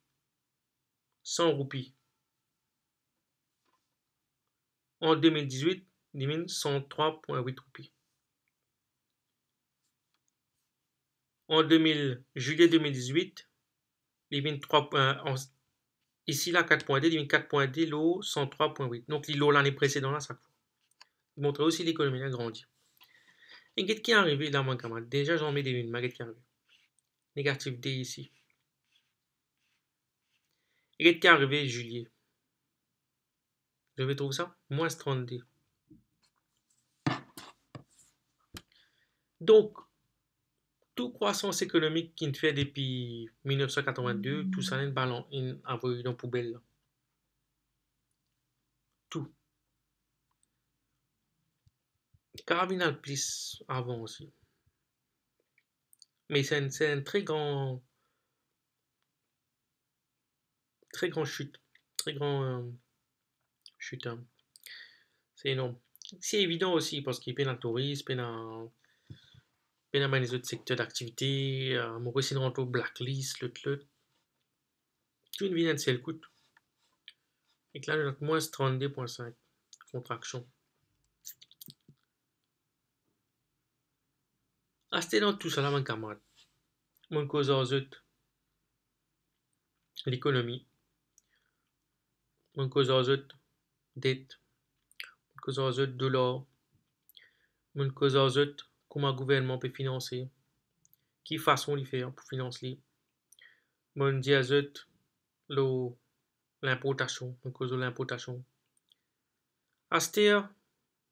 En 2018, il y a 103,8 roupies. En juillet 2018, il y a 3, ici là 4.2, il y a 4.2, l'eau 103,8. Donc l'eau l'année précédente là, ça fois. Il montrait aussi l'économie a grandi. Et qu'est-ce qui est arrivé là, mon camarade? Déjà, j'en mets des lunes, mais qu'est-ce qui est arrivé? Négatif D ici. Et qu'est-ce qui est arrivé juillet? Je vais trouver ça? Moins 30D. Donc, toute croissance économique qu'il fait depuis 1982, tout ça, il a envoyé dans la poubelle. Là. Tout. Carabinal plus avant aussi. Mais c'est un très grand chute. Très grand chute. Hein. C'est énorme. C'est évident aussi parce qu'il y a dans le tourisme, dans les autres secteurs d'activité, mon récit de rentrer blacklist, le. Tout une vie c'est le coût. Et là, notre moins 32,5. Contraction. Ah, c'était dans tout ça là, mon camarade. Mon cause l'économie. Mon cause dette. Mon cause dollar. Mon cause comment le gouvernement peut financer. Qui façon il fait pour financer. Mon diazot l'importation. Mon cause l'importation. Astea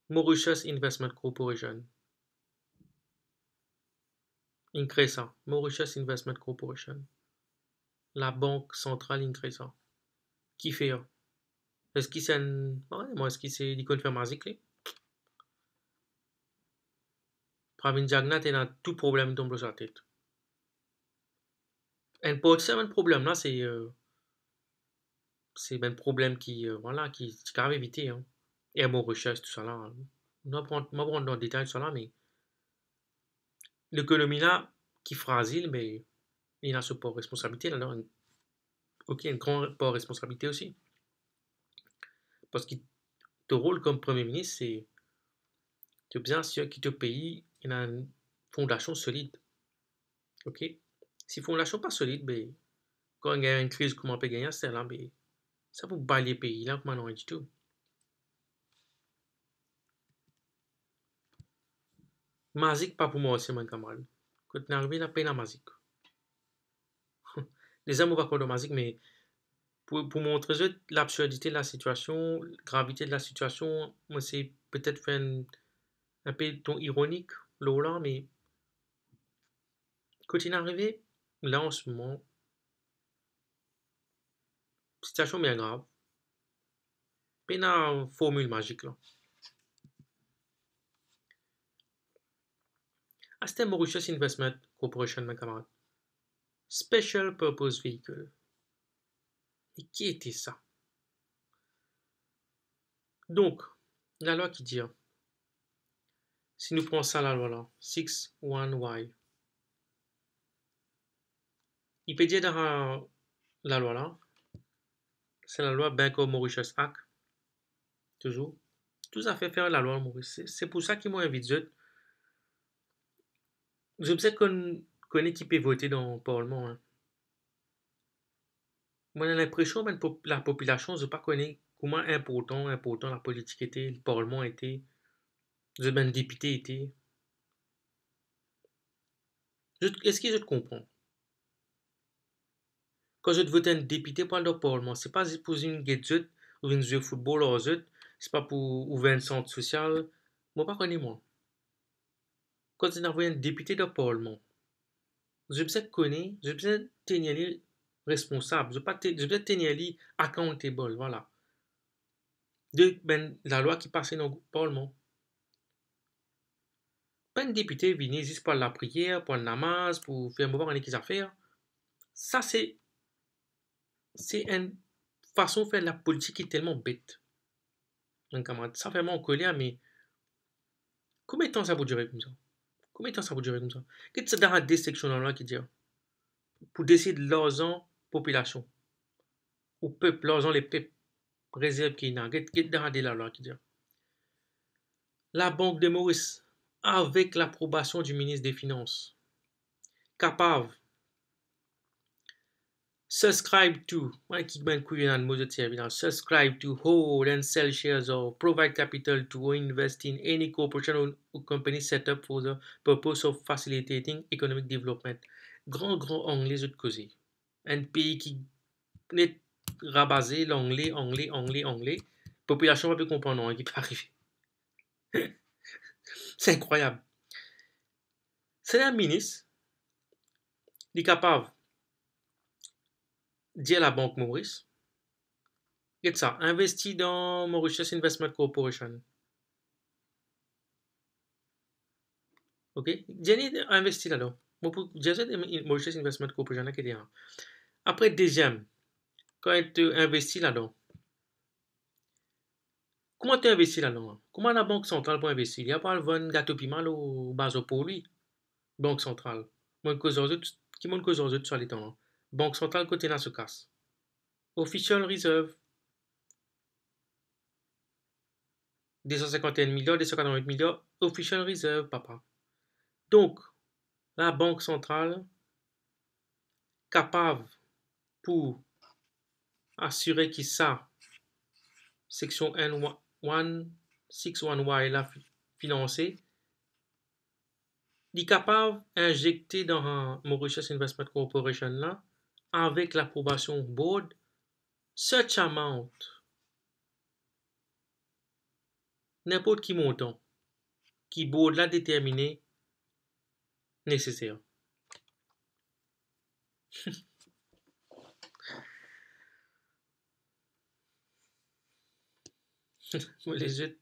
Mauritius Investment Corporation. Incresa. Mauritius Investment Corporation. La banque centrale Incresa. Qui fait est-ce que c'est un. Ouais, moi, est-ce que c'est l'icône pharmaceutique? Pravin Jagnat est dans tout problème tombe sur la tête. Un problème là, c'est un problème qui, voilà, qui quand même éviter. Hein. Et à mon recherche, tout ça là. Hein. On va prendre dans le détail tout ça là, mais l'économie là, qui fragile, mais il a ce port de responsabilité là. Ok, une grande port de responsabilité aussi. Parce que ton rôle comme Premier ministre, c'est de bien sûr que ton pays il a une fondation solide. Ok? Si fondation pas solide, ben, quand il y a une crise, comment on peut gagner, c'est là, ben, ça vous bat les pays là, comment non du tout. Mazik, pas pour moi aussi, mon camarade. Quand on est arrivé, la peine à Mazik. Les amours pas contre Mazik, mais pour montrer l'absurdité de la situation, la gravité de la situation, moi, c'est peut-être faire un peu ton ironique, là, mais quand il est arrivé, là, en ce moment, situation bien grave. Peine à formule magique, là. Ah, c'était Mauritius Investment Corporation, mon camarade. Special Purpose Vehicle. Et qui était ça? Donc, la loi qui dit, si nous prenons ça, la loi là, 6.1y, il peut dire dans la loi là, c'est la loi Bank of Mauritius Act, toujours. Tout ça fait faire la loi Maurice. C'est pour ça qu'ils m'ont invité. Je sais qu'on est qui peut voter dans le Parlement. Hein. Moi, j'ai l'impression que la population ne pas connaître comment important la politique était, le Parlement était, le député était. Est-ce que je te comprends? Quand je vote un député pour le Parlement, c'est pas pour une gadget ou une jeu football ou autre, c'est pas pour ouvrir un centre social. Moi, pas connais moi. Quand tu envoyé un député de Parlement, je besoin connaître, je besoin tenir responsable, je besoin tenir accountable, voilà. De la loi qui passe dans le Parlement. Pas un député venir juste pour la prière, pour le namaz, pour faire mouvoir les affaires. Ça, c'est une façon de faire de la politique qui est tellement bête. Un camarade, ça fait vraiment en colère, mais combien de temps ça va durer comme ça? Combien de temps ça va durer comme ça? Qu'est-ce que c'est dans des sections là qui dit pour décider de l'argent population, ou peuple, l'argent les peuples réserve qui n'a, qu'est-ce que dans la loi qui dit? la Banque de Maurice, avec l'approbation du ministre des Finances, capable subscribe to, subscribe to hold and sell shares or provide capital to invest in any corporation or company set up for the purpose of facilitating economic development. Grand anglais de causer. Un pays qui est rabasé l'anglais. Population va plus comprendre, non, qui peut arriver. C'est incroyable. C'est un ministre, il est capable de dire à la Banque Maurice, regarde ça, investis dans Mauritius Investment Corporation. Ok? Jenny a investi là-dedans. Mauritius Investment Corporation, là, qui est derrière. Après, deuxième, quand tu investis là-dedans, comment tu investis là-dedans? Comment la Banque centrale peut investir? Il n'y a pas le gâteau piment au base pour lui. Banque centrale. Qui monte cause aux autres sur les temps. Banque centrale côté là se casse. Official Reserve. 251 milliards, 288 milliards. Official Reserve, papa. Donc, la Banque centrale capable pour assurer que ça, section N161Y là financé, il est capable d'injecter dans un Mauritius Investment Corporation là, avec l'approbation board, such amount, n'importe qui montant, qui board l'a déterminé nécessaire. Les yeux.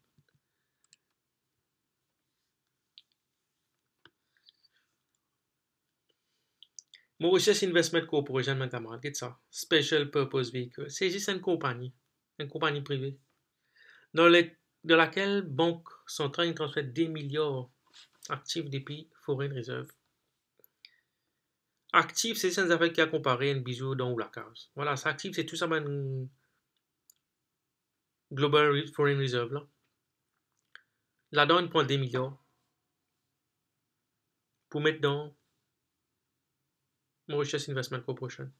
Mauritius Investment Corporation, mes camarades, qu'est-ce ça? Special Purpose Vehicle. C'est juste une compagnie privée, dans laquelle Banque centrale transfère des milliards actifs des pays foreign reserve. Actif, c'est sans affaire qui a comparé un bisou dans la case. Voilà, ça actif, c'est tout ça, ben, Global Foreign Reserve, là. Là-dedans, il prend des milliards pour mettre dans Mauritius Investment Corporation.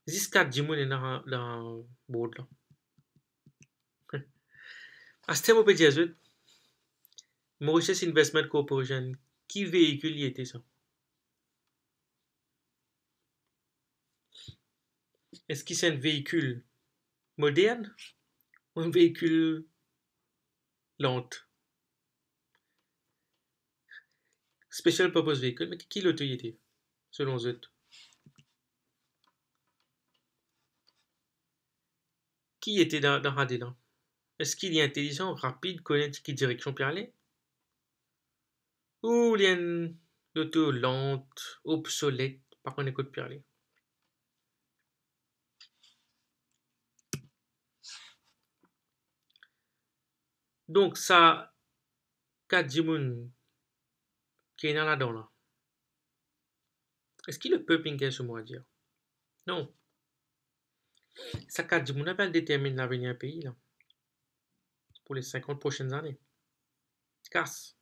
Jusqu'à 10 mois dans le board, là. À ce moment, on peut dire, Mauritius Investment Corporation, qui véhicule y était ça? Est-ce que c'est un véhicule moderne ou un véhicule lent? Special Purpose Vehicle, mais qui l'autorité, selon vous? Qui était dans là? Est-ce qu'il est intelligent, rapide, connaît quelle direction peut aller? Ou il y a une auto lente, obsolète, par contre, écoute peut aller? Donc, ça, 4 Jimoun qui est dans là-dedans, là. Est-ce qu'il le peut pinguer ce mot à dire? Non. Ça, 4 Jimoun appelle détermine l'avenir du pays, là. Pour les 50 prochaines années. Casse.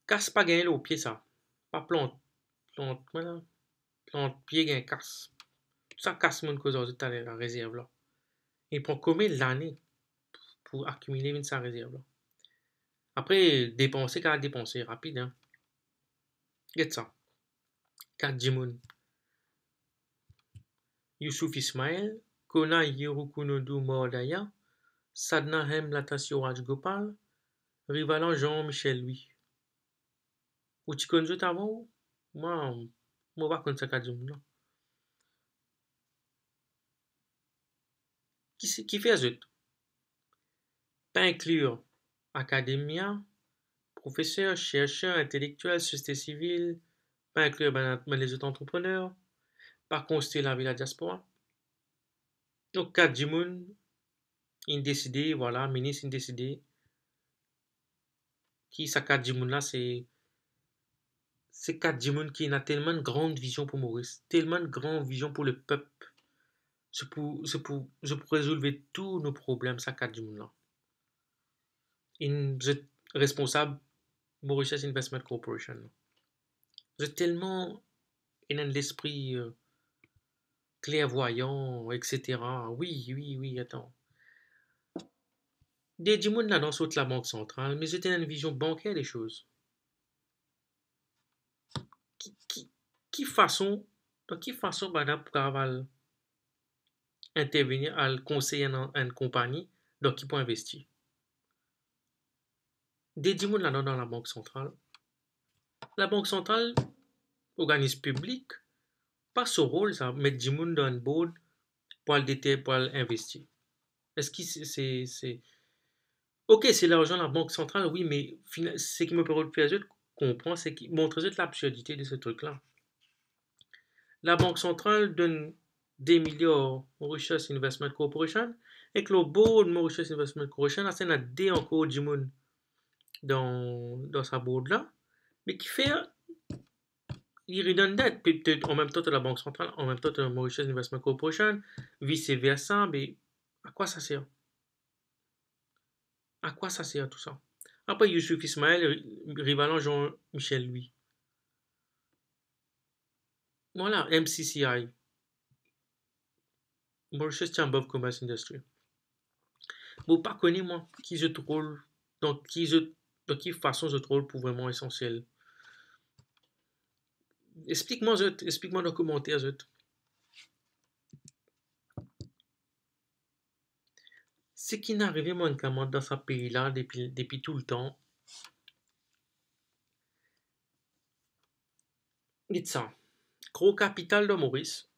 Casse pas gagner au pied, ça. Pas plante. Voilà. Plante, pied, gain, casse. Ça casse mon cause de la réserve, là. Il prend combien d'années pour accumuler une sa réserve, là? Après, dépenser, quand dépenser, rapide, hein. Get ça. 4 Jimoun. Youssouf Ismaël, Kona Yerukunodu Mordaya, Sadnahem Latasio Rajgopal, Rivalan Jean-Michel Louis. Ou tu connais tout avant? Moi, moi, pas connaître ça 4 Jimoun, là. Qui fait ça? Pas inclure académia, professeur, chercheur, intellectuel, société civile, pas inclure les autres entrepreneurs, pas constater la vie de la diaspora. Donc, 4 Jimoun, il décidé, voilà, ministre, il décidé, qui ça 4 Jimoun là, c'est 4 Jimoun qui a tellement de grande vision pour Maurice, tellement de grande vision pour le peuple, je pour résoudre tous nos problèmes, ça cadre du monde là. Vous êtes responsable Mauritius Investment Corporation. Vous êtes tellement in l'esprit clairvoyant, etc. Oui, oui, oui, attends. Des gens là dans la banque centrale, mais c'était une vision bancaire des choses. Qui, qui, qui façon, de qui façon madame Carval intervenir à conseiller une compagnie dans qui peut investir? Des gens là dans la banque centrale. La banque centrale, organisme public, pas ce rôle, ça, mettre du monde dans une board pour investir. Est-ce que c'est. Ok, c'est l'argent de la banque centrale, oui, mais ce qui me permet de faire comprendre, c'est qu'il montre l'absurdité de ce truc-là. La banque centrale donne des milliards Mauritius Investment Corporation et que le board Mauritius Investment Corporation a un des encore du monde dans sa board-là, mais qui fait il redonne dette, peut-être en même temps de la Banque centrale, en même temps de Mauritius Investment Corporation, vice-versa, mais à quoi ça sert? À quoi ça sert tout ça? Après, Youssouf Ismaël, rivalant Jean-Michel Louis. Voilà, MCCI, Mauritius Chamber of Commerce Industry. Vous pas connaissez, moi, qui je trouve, dans quelle façon je trouve pour vraiment essentiel. Explique-moi dans les commentaires, Ce qui n'est arrivé, moi, dans ce pays-là, depuis tout le temps, dites ça. Gros capital de Maurice,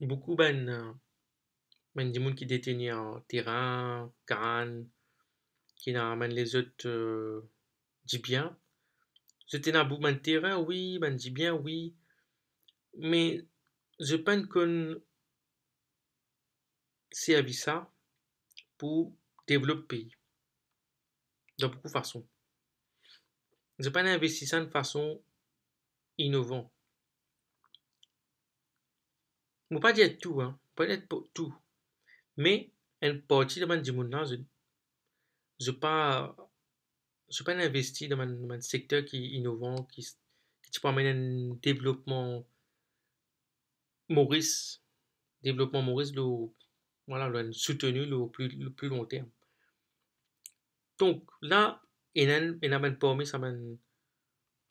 beaucoup du monde qui détenait un terrain, canne, qui n'amène les autres dit bien. C'était un bout de terrain, oui, dit bien, oui. Mais je pense qu'on servi ça pour développer le pays. De beaucoup de façons. Je pense investir ça de façon innovante. Je ne pas dire tout, hein. Pas dire tout. Mais une partie de mon monde, je pas investi dans un secteur qui est innovant, qui peut amener un Maurice, développement Maurice, voilà, soutenu le plus long terme. Donc là, il a même permis ça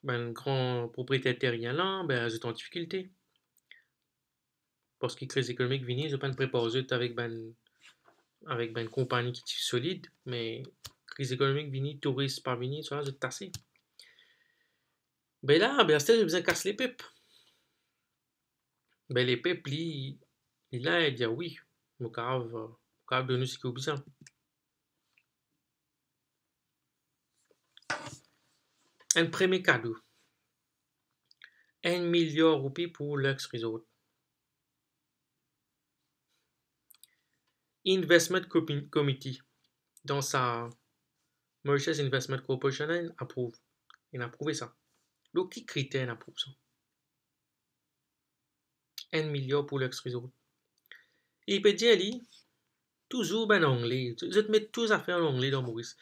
un grand propriétaire terrien là, ben, c'est en difficulté. Parce que crise économique vini, je ne pas préparer avec une compagnie qui est solide, mais crise économique vini, touriste pas vini, ça, je tassé. Ben là, ben, j'ai besoin de casser les pipes. Ben, les pipes, là, il dit oui, mon cave de nous, c'est qu'il y a besoin. Un premier cadeau. 1 milliard de roupies pour Lux Resort. Investment Committee, dans sa Mauritius Investment Corporation, approuve. Il a approuvé ça. Donc, qui critère approuve ça? 1 milliard pour Lux Resort. Il peut dire, toujours en anglais. Je te mets tous à faire en anglais dans Maurice.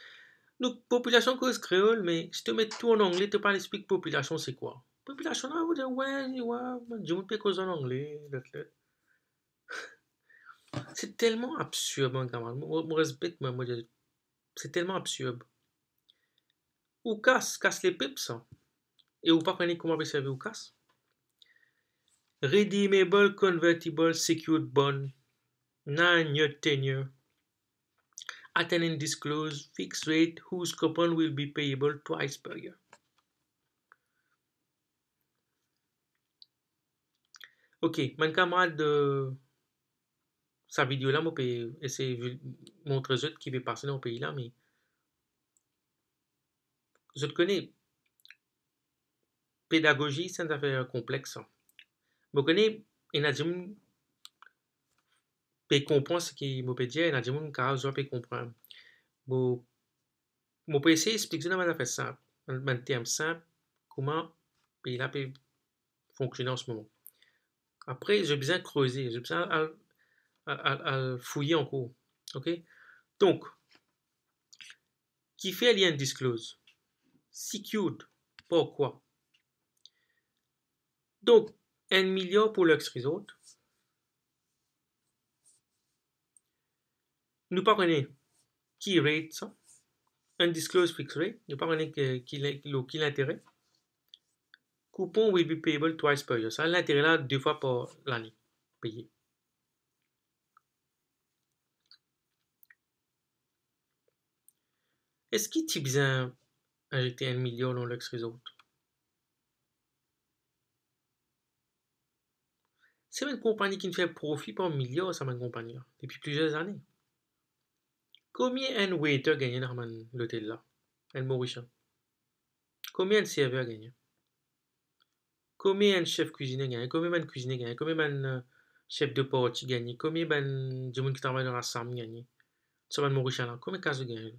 Donc, population cause créole, mais si tu mets tout en anglais, tu pas l'explique population, c'est quoi? Population, là, vous dites, ouais, je ne peux cause en anglais. C'est tellement absurde, mon camarade. Moi, respecte, moi, c'est tellement absurde. Ou casse les pipes, ça. Et vous pas connaître comment vous servir ou casse? Redeemable Convertible Secured Bond. 9-year tenure. At an undisclosed fixed rate whose coupon will be payable twice per year. Ok, mon camarade de sa vidéo là, moi, peux essayer de montrer ce qui va passer dans le pays là, mais je te connais. Pédagogie, c'est une affaire complexe. Je connais, il y a des gens qui comprennent ce qu'il me peut dire, il y a des gens qui ne comprennent pas. Je peux essayer d'expliquer de manière simple, en termes simples, comment le pays-là peut fonctionner en ce moment. Après, j'ai besoin de creuser, j'ai besoin à fouiller en cours. OK? Donc, qui fait lien disclose? Secured. Pourquoi? Donc, 1 milliard pour Lux Resort. Nous pas connaît qui rate ça. Undisclosed fixed rate. Nous pas connaît qui l'intérêt. Coupon will be payable twice per year. Ça, l'intérêt là, 2 fois par l'année. Payé. Est-ce qu'il est besoin d'injecter 1 milliard dans Lux Resort? C'est une compagnie qui ne fait profit par milliard, ça, une compagnie là, depuis plusieurs années. Combien un waiter gagne dans l'hôtel là? Un Mauricien. Combien un serveur gagne? Combien un chef cuisinier gagne? Combien un cuisinier gagne? Combien un chef de partie gagne? Combien de gens qui travaillent dans la salle gagne? Ça, un Mauricien là. Combien de cas gagne?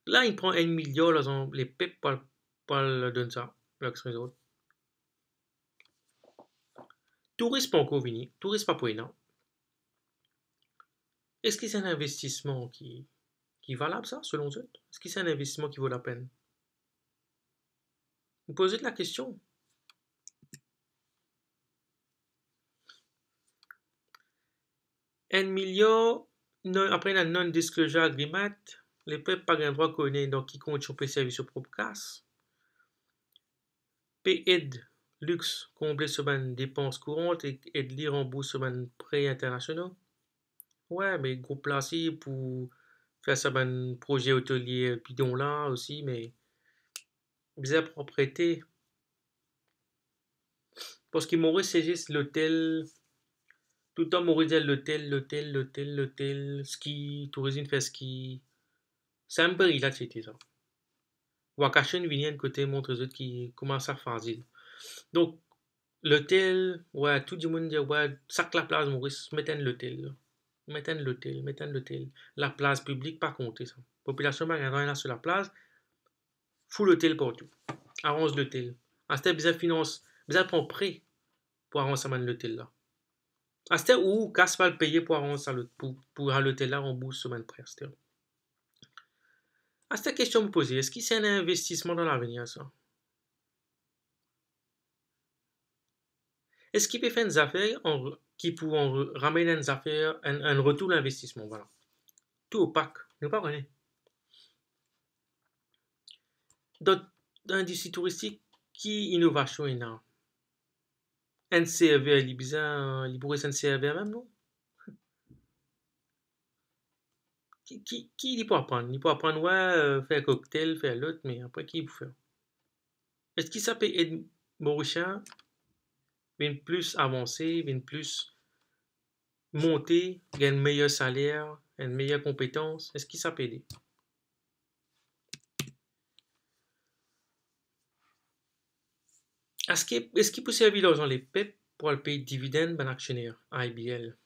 Là, il prend 1 milliard, là, les pep pour le donner ça, Lux Resort. Touriste pas encore venu, touriste pas pour non. Est-ce que c'est un investissement qui est valable, ça, selon eux? Est-ce que c'est un investissement qui vaut la peine? Vous posez la question. Un milliard, après la non-disclosure agreement, les peuples pas un droit connaît donc qui compte sur service au propre casse. Aide luxe combler sur une dépense courante et aide li rembourse sur un prêt international. Ouais, mais groupe placé pour faire ça un projet hôtelier bidon là aussi, mais bizarre pour prêter. Parce qu'il m'aurait saisi l'hôtel, tout le temps m'aurait dit l'hôtel, ski, tourisme fait ski. C'est un peu là, c'était ça. Wakashin vient de côté montre aux autres qui commencent à faire facile. Donc, l'hôtel, ouais, tout le monde dit, ouais, sac la place, Maurice, mettez l'hôtel. Mettez l'hôtel. La place publique, pas compter ça. Population, bah, rien là sur la place, full l'hôtel partout. Arrange l'hôtel. À cette besoin finance, besoin prendre prêt pour arranger l'hôtel là. À cette où, casse pas le payer pour arranger pour l'hôtel là, rembourse semaine prêt. À cette question me poser, est-ce que c'est un investissement dans l'avenir ça? Est-ce qu'il peut faire des affaires qui pourront ramener des affaires, un retour d'investissement, voilà. Tout opaque, ne pas connaître. Dans l'industrie touristique, qui innovation est là? Un serveur, il est bizarre, il pourrait être un serveur même, non? Qui il peut apprendre? Il peut apprendre, ouais, faire cocktail, faire l'autre, mais après, qui il peut faire? Est-ce qu'il s'appelle être Mauricien, une plus avancé, une plus monté, il a un meilleur salaire, une meilleure compétence? Est-ce qu'il s'appelle aider? Est-ce qu'il peut servir l'argent les PEP pour le payer dividende ben actionnaire IBL?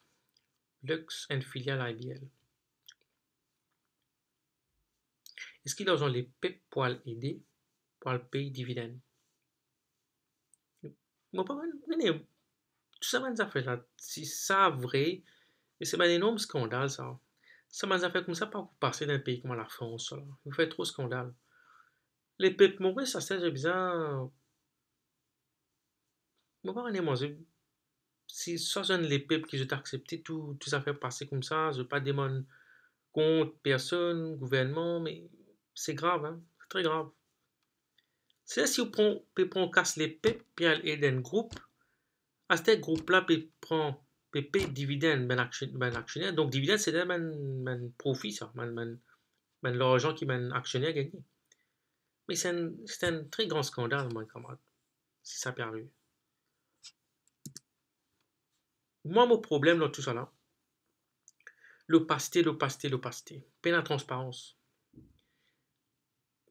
Lux and filiale IBL. Est-ce qu'il a l'argent les PEP pour l'aider pour le payer dividende? Moi, pas tout ça, des affaires là, si ça vrai, et c'est un énorme scandale ça. Ça, des affaires comme ça, pas vous passer d'un pays comme la France, là. Vous faites trop scandale. Les PEP Maurice, ça c'est bizarre. Moi, pas moi, si ça sonne les PEP qui je t'accepter tout ça fait passer comme ça, je veux pas demander contre personne, gouvernement, mais c'est grave, hein? C'est très grave. C'est si on prend casse les pep, puis elle aide un groupe, à ce groupe-là, puis prend paye dividende, ben actionnaire. Donc, dividende, c'est un profit, ça, l'argent qui ben actionnaire gagné. Mais c'est un très grand scandale, mon camarade, si ça peut arriver. Moi, mon problème dans tout ça là, l'opacité. Peine la transparence.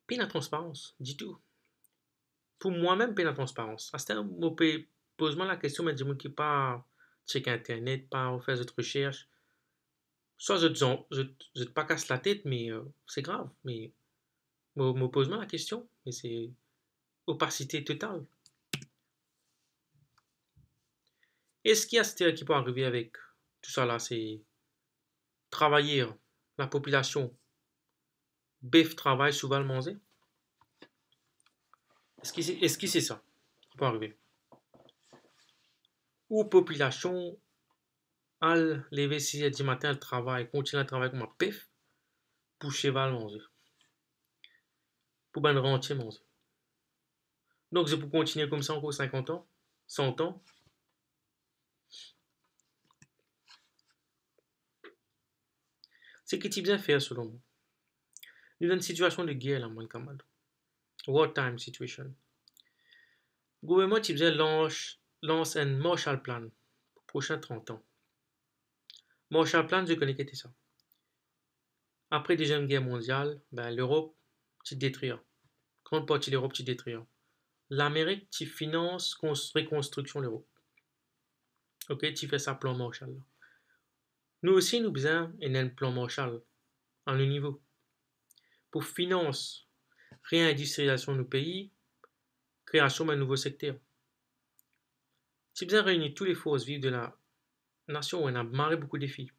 Peine la transparence, dis tout. Pour moi-même, peine la transparence. À ce moment, pose-moi la question, mais dis-moi qui pas check internet, pas faire cette recherche. Soit je te pas casse la tête, mais c'est grave. Mais pose-moi la question. Mais c'est opacité totale. Et ce qu'il y a qui peut arriver avec tout ça là, c'est travailler, la population, bif, travail, souvent le manger. Est-ce que c'est ça qui peut arriver? Ou population, elle, lever 6 heures du matin, elle travaille, continue à travailler comme un pif, pour cheval manger, pour ben rentier manger. Donc, c'est pour continuer comme ça encore 50 ans, 100 ans. C'est que tu bien faire selon moi. Nous dans une situation de guerre là, mon camarade. Wartime situation. Le gouvernement tu bien lance un Marshall Plan pour les prochains 30 ans. Marshall Plan, je connais que ça. Après la Deuxième Guerre mondiale, ben, l'Europe, tu détruire. Grande partie de l'Europe, tu détruire. L'Amérique, tu finances reconstruction de l'Europe. Ok, tu fais ça plan Marshall. Nous aussi, nous besoin un plan Marshall à le niveau. Pour financer réindustrialisation du pays, création d'un nouveau secteur. Tu besoin réunir toutes les forces vives de la nation où on a marré beaucoup de défis.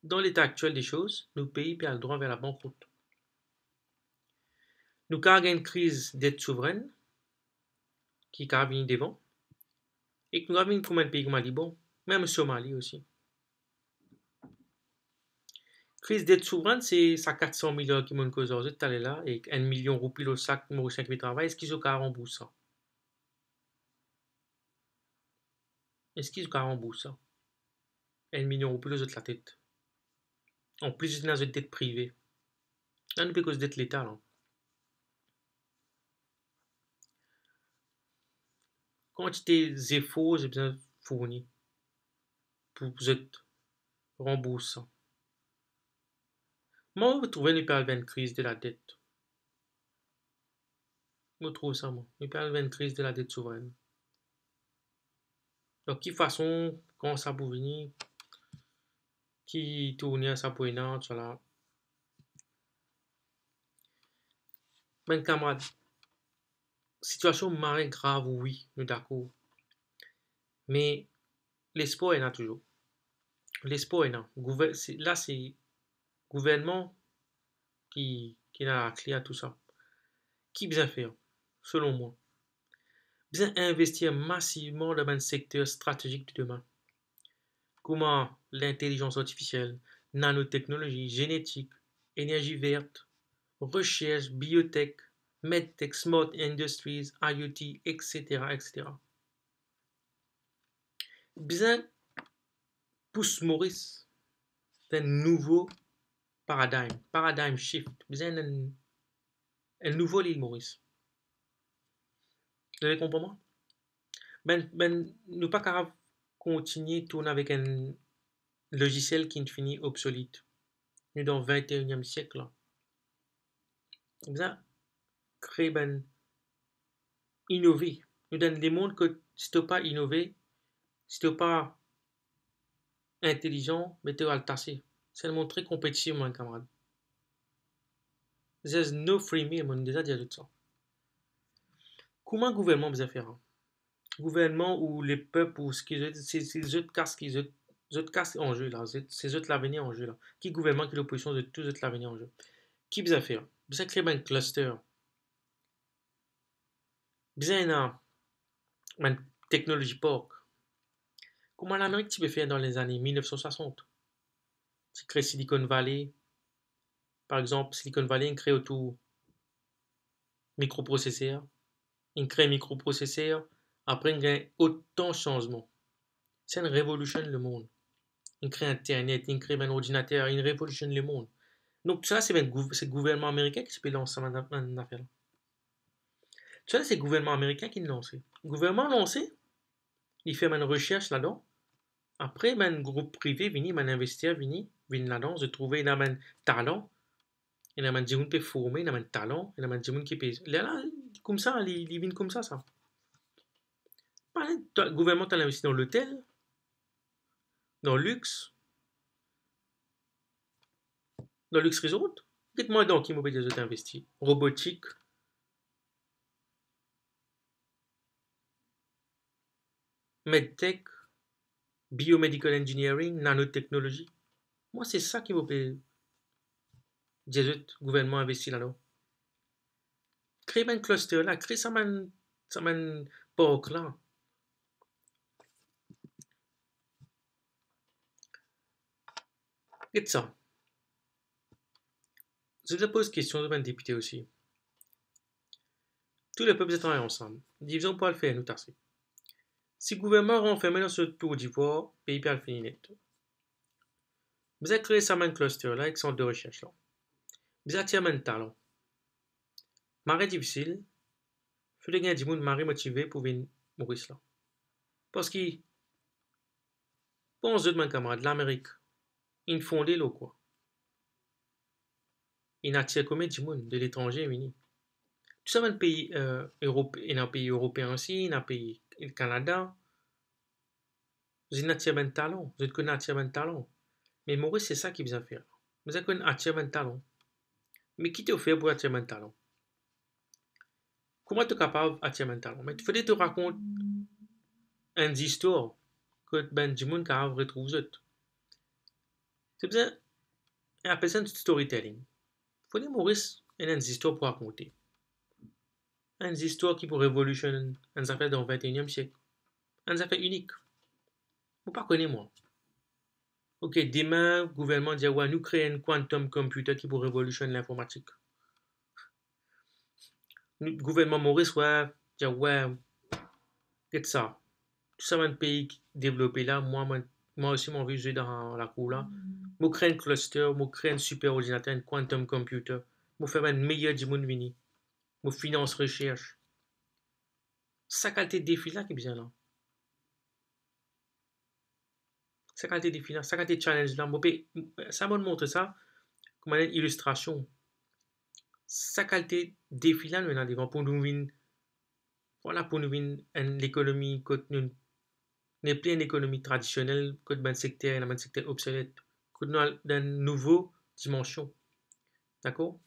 Dans l'état actuel des choses, nos pays perdent le droit vers la banqueroute. Nous avons une crise d'aide souveraine qui a venu devant et que nous avons une combien de pays comme Liban, même Somalie aussi. Crise d'aide souveraine, c'est ça 400 milliards qui m'ont causé aux États là et 1 million de roupies au sac mauricien qui travaille. Est-ce qu'ils ont remboursé ça? Est-ce qu'ils ont remboursé ça? 1 million de roupies aux autres la tête. En plus, c'est dans une dette privée. Là, nous payons cause dette l'État là. Quantité d'efforts, j'ai besoin fourni pour vous être remboursé. Moi, vous trouvez une crise de la dette. Je trouve ça, moi. Une crise de la dette souveraine. Donc, qui façon, quand ça peut venir, qui tourne à ça pour une autre, voilà. Ben, camarade, situation marée grave, oui, nous d'accord. Mais l'espoir est là toujours. L'espoir est là. Là, c'est gouvernement qui a la clé à tout ça. Qui bien faire, selon moi? Bien investir massivement dans un secteur stratégique de demain. Comment l'intelligence artificielle, nanotechnologie, génétique, énergie verte, recherche, biotech, medtech, smart industries, IoT, etc., etc. Bien pousse Maurice d'un nouveau paradigm shift, bien un nouveau l'île Maurice. Vous avez compris moi? Nous pas capable continuer à tourner avec un logiciel qui ne finit obsolète. Nous dans le 21e siècle là. Bien créer innover. Nous donne des mondes que si tu pas innové, si tu pas intelligent, mais tu vas le tasser. C'est le monde très compétitif, mon camarade. There's no free meal, on déjà dit tout ça. Comment le gouvernement peut faire? Gouvernement ou les peuples ou ce qui c'est autres casques qui autres casques en jeu là, c'est autres l'avenir en jeu là. Qui gouvernement qui l'opposition de tous autres l'avenir en jeu. Qui peut faire? Bien créer un cluster. Bien une technologie park. Comment l'Amérique tu peux faire dans les années 1960? Tu crées Silicon Valley. Par exemple, Silicon Valley crée autour microprocesseurs. Il crée microprocesseurs. Après, il y a autant de changements. C'est une révolution le monde. Il crée Internet, il crée un ordinateur, il révolutionne le monde. Donc ça, c'est le gouvernement américain qui peut lancer une affaire. Ça, c'est le gouvernement américain qui l'a lancé. Le gouvernement lancé, il fait une recherche là-dedans. Après, un groupe privé vient, un investisseur vient là-dedans, de trouver un talent. Il y a des gens qui peuvent former, il y a un talent, il y a des gens qui peuvent. Là, comme ça, ils viennent comme ça. Le gouvernement a investi dans l'hôtel, dans le luxe resort. Dites-moi donc qui m'a des autres investis. Robotique. medtech, biomedical engineering, nanotechnologie. Moi, c'est ça qui me plaît. Jésus, gouvernement investi là-dedans. Créer un cluster là, créer ça man parc là. Et ça. Je te pose question de un député aussi. Tous les peuples travaillent ensemble. Division pas le faire, nous tasser. Si le gouvernement renfermé dans ce tour d'ivoire, pays peut le finir net. Vous avez créé ça un cluster là, avec centre de recherche là. Vous avez tiré un talent. Marre difficile. Faut que des gens marre motivé pour venir Maurice là. Parce qu'ils pensent de mes camarades, l'Amérique, ils fondent là quoi. Ils attirent combien de gens de l'étranger venir. Tout ça, dans le pays européen, dans pays européen aussi, dans le pays Canada, vous avez un talent, vous avez un talent. Mais Maurice, c'est ça qui vous a fait. Vous avez un talent. Mais qui te fait pour attirer un talent? Comment tu es capable d'attirer un talent? Mais il faut que tu racontes une histoire que ben du monde capable retrouver. C'est besoin, on appelle ça du storytelling. Il faut que Maurice ait une histoire pour raconter. Une histoire qui pour révolutionner une affaire dans le 21e siècle. Une affaire unique. Vous ne connaissez pas moi. Ok, demain, le gouvernement dit ouais, nous créons un quantum computer qui pour révolutionner l'informatique. Le gouvernement Maurice ouais, dit ouais, qu'est-ce ça? Tout ça, un pays développé là, moi aussi, mon vie, jouer dans la cour là. Je crée un cluster, je crée un super ordinateur, un quantum computer. Je fais un meilleur du monde vini. Je finance recherche. C'est la qualité de défi là qui est bien là. C'est la qualité de défi là, c'est la qualité de challenge là. Ça me montre ça comme une illustration. Sa qualité de défi là, nous avons devant pour nous venir, voilà, pour nous venir l'économie, nous n'est plus une économie traditionnelle, que dans un secteur obsolète, que dans une nouvelle dimension. D'accord?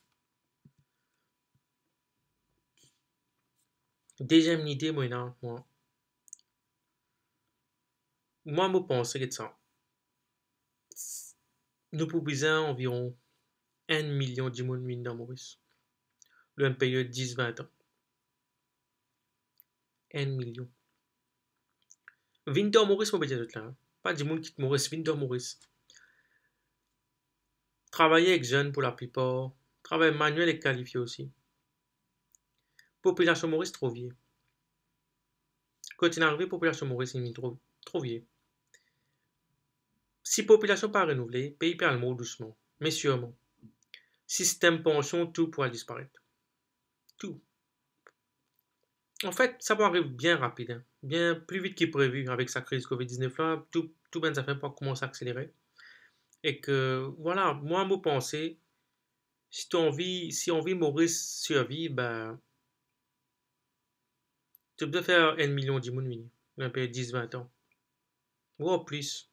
Deuxième idée, moi, je pense que ça. Nous proposons environ 1 million de monde dans Maurice. Le période 10-20 ans. 1 million. 20 ans Maurice, je peux dire là. Pas du monde qui quitte Maurice, 20 ans Maurice. Travailler avec jeunes pour la plupart. Travail manuel et qualifié aussi. Population Maurice trop vieille. Quand il est arrivé, population Maurice est trop vieille. Si population pas renouvelée, pays perd le mot doucement, mais sûrement. Système pension, tout pourra disparaître. Tout. En fait, ça va arriver bien rapide, hein. Bien plus vite qu'il prévu avec sa crise Covid-19 là, tout bien ça fait pas commencer à accélérer. Et que voilà, moi, mon pensée, si on vit Maurice survit, ben, tu peux faire 1 million de monde, un peu 10-20 ans. Ou plus.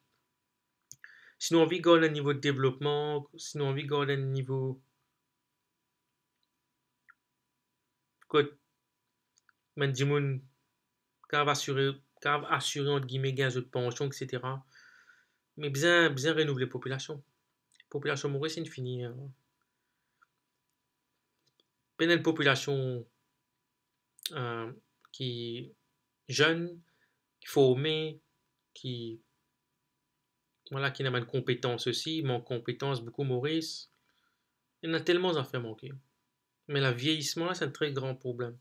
Sinon, on vit garder un niveau de développement, sinon, on vit garder un niveau que ben, du monde capable assurer entre guillemets gain de pension, etc. Mais bien renouveler la population. La population Maurice, c'est fini. Une population euh, qui jeune, qui formée, qui voilà, qui n'a pas de compétences aussi, manque de compétences beaucoup Maurice. Il y en a tellement à faire manquer. Mais le vieillissement, c'est un très grand problème.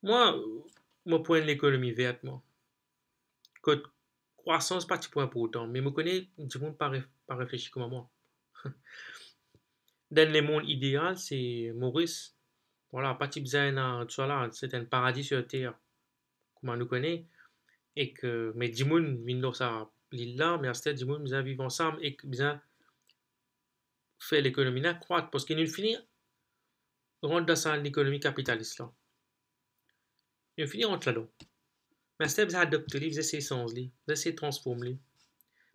Moi, moi point de l'économie verte, moi. Côte croissance, pas de point pour autant. Mais je connais du monde pas réfléchi comme moi. Dans le monde idéal, c'est Maurice. Voilà, pas type zen, tout ça là, c'est un paradis sur terre, comme on nous connaît. Et que, mais du monde, vient ça, l'île là, mais à ce stade, du monde, nous vivre ensemble et que bien faire l'économie là croître. Parce qu'il nous finit, rentre dans l'économie capitaliste là. Il finit rentre là-dedans. Mais à ce stade, vous adoptez, vous essayez de changer, vous essayez de transformer.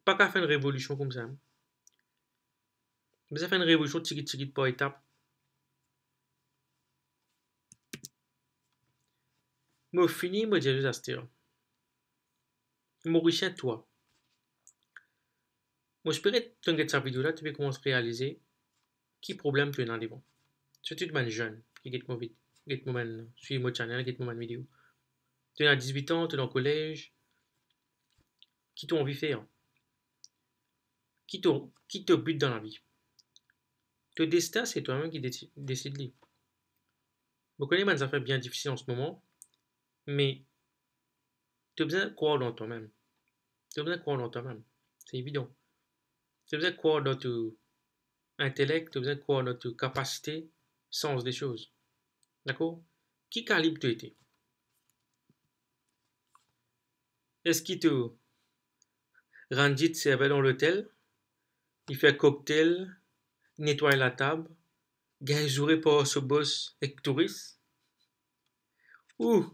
Pas qu'à faire une révolution comme ça. Vous avez fait une révolution tigit par étape. me fini me dire aster. Mauricien toi. Moi j'espère que dans cette vidéo là tu peux commencer à réaliser qui problème tu es dans les bons. Surtout de jeune qui get mauvais, get moment suivre mon channel, get moment vidéo. Tu as 18 ans, tu es dans le collège, qui t'ont envie de faire, qui te bute dans la vie. Ton destin c'est toi-même qui décide lui. Je connais des affaires bien difficiles en ce moment, mais tu as besoin de croire dans toi-même. Tu as besoin de croire dans toi-même. C'est évident. Tu as besoin de croire dans ton intellect, tu as besoin de croire dans ta capacité, sens des choses. D'accord? Qui calibre tu étais? Est-ce qu'il te rendit servait dans l'hôtel? Il fait cocktail, nettoie la table, gazouré par ce boss avec touriste? Ou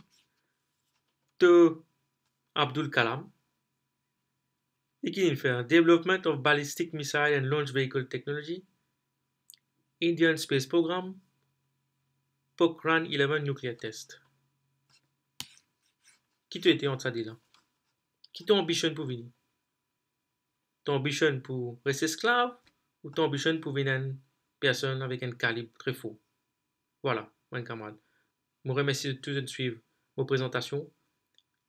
te Abdul Kalam? Et qui il fait? Development of Ballistic Missile and Launch Vehicle Technology, Indian Space Program, Pokhran 11 Nuclear Test. Qui tu étais en ça là? Qui t'ambitionne pour venir? T'ambitionnes pour rester esclave ou t'ambitionnes pour venir une personne avec un calibre très fort? Voilà, mon camarade. Je vous remercie de tous de suivre vos présentations.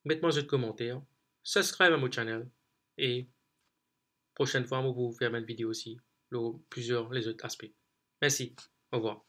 Mettez-moi un commentaire, subscribe à mon channel et prochaine fois, je vais vous faire une vidéo aussi, plusieurs les autres aspects. Merci, au revoir.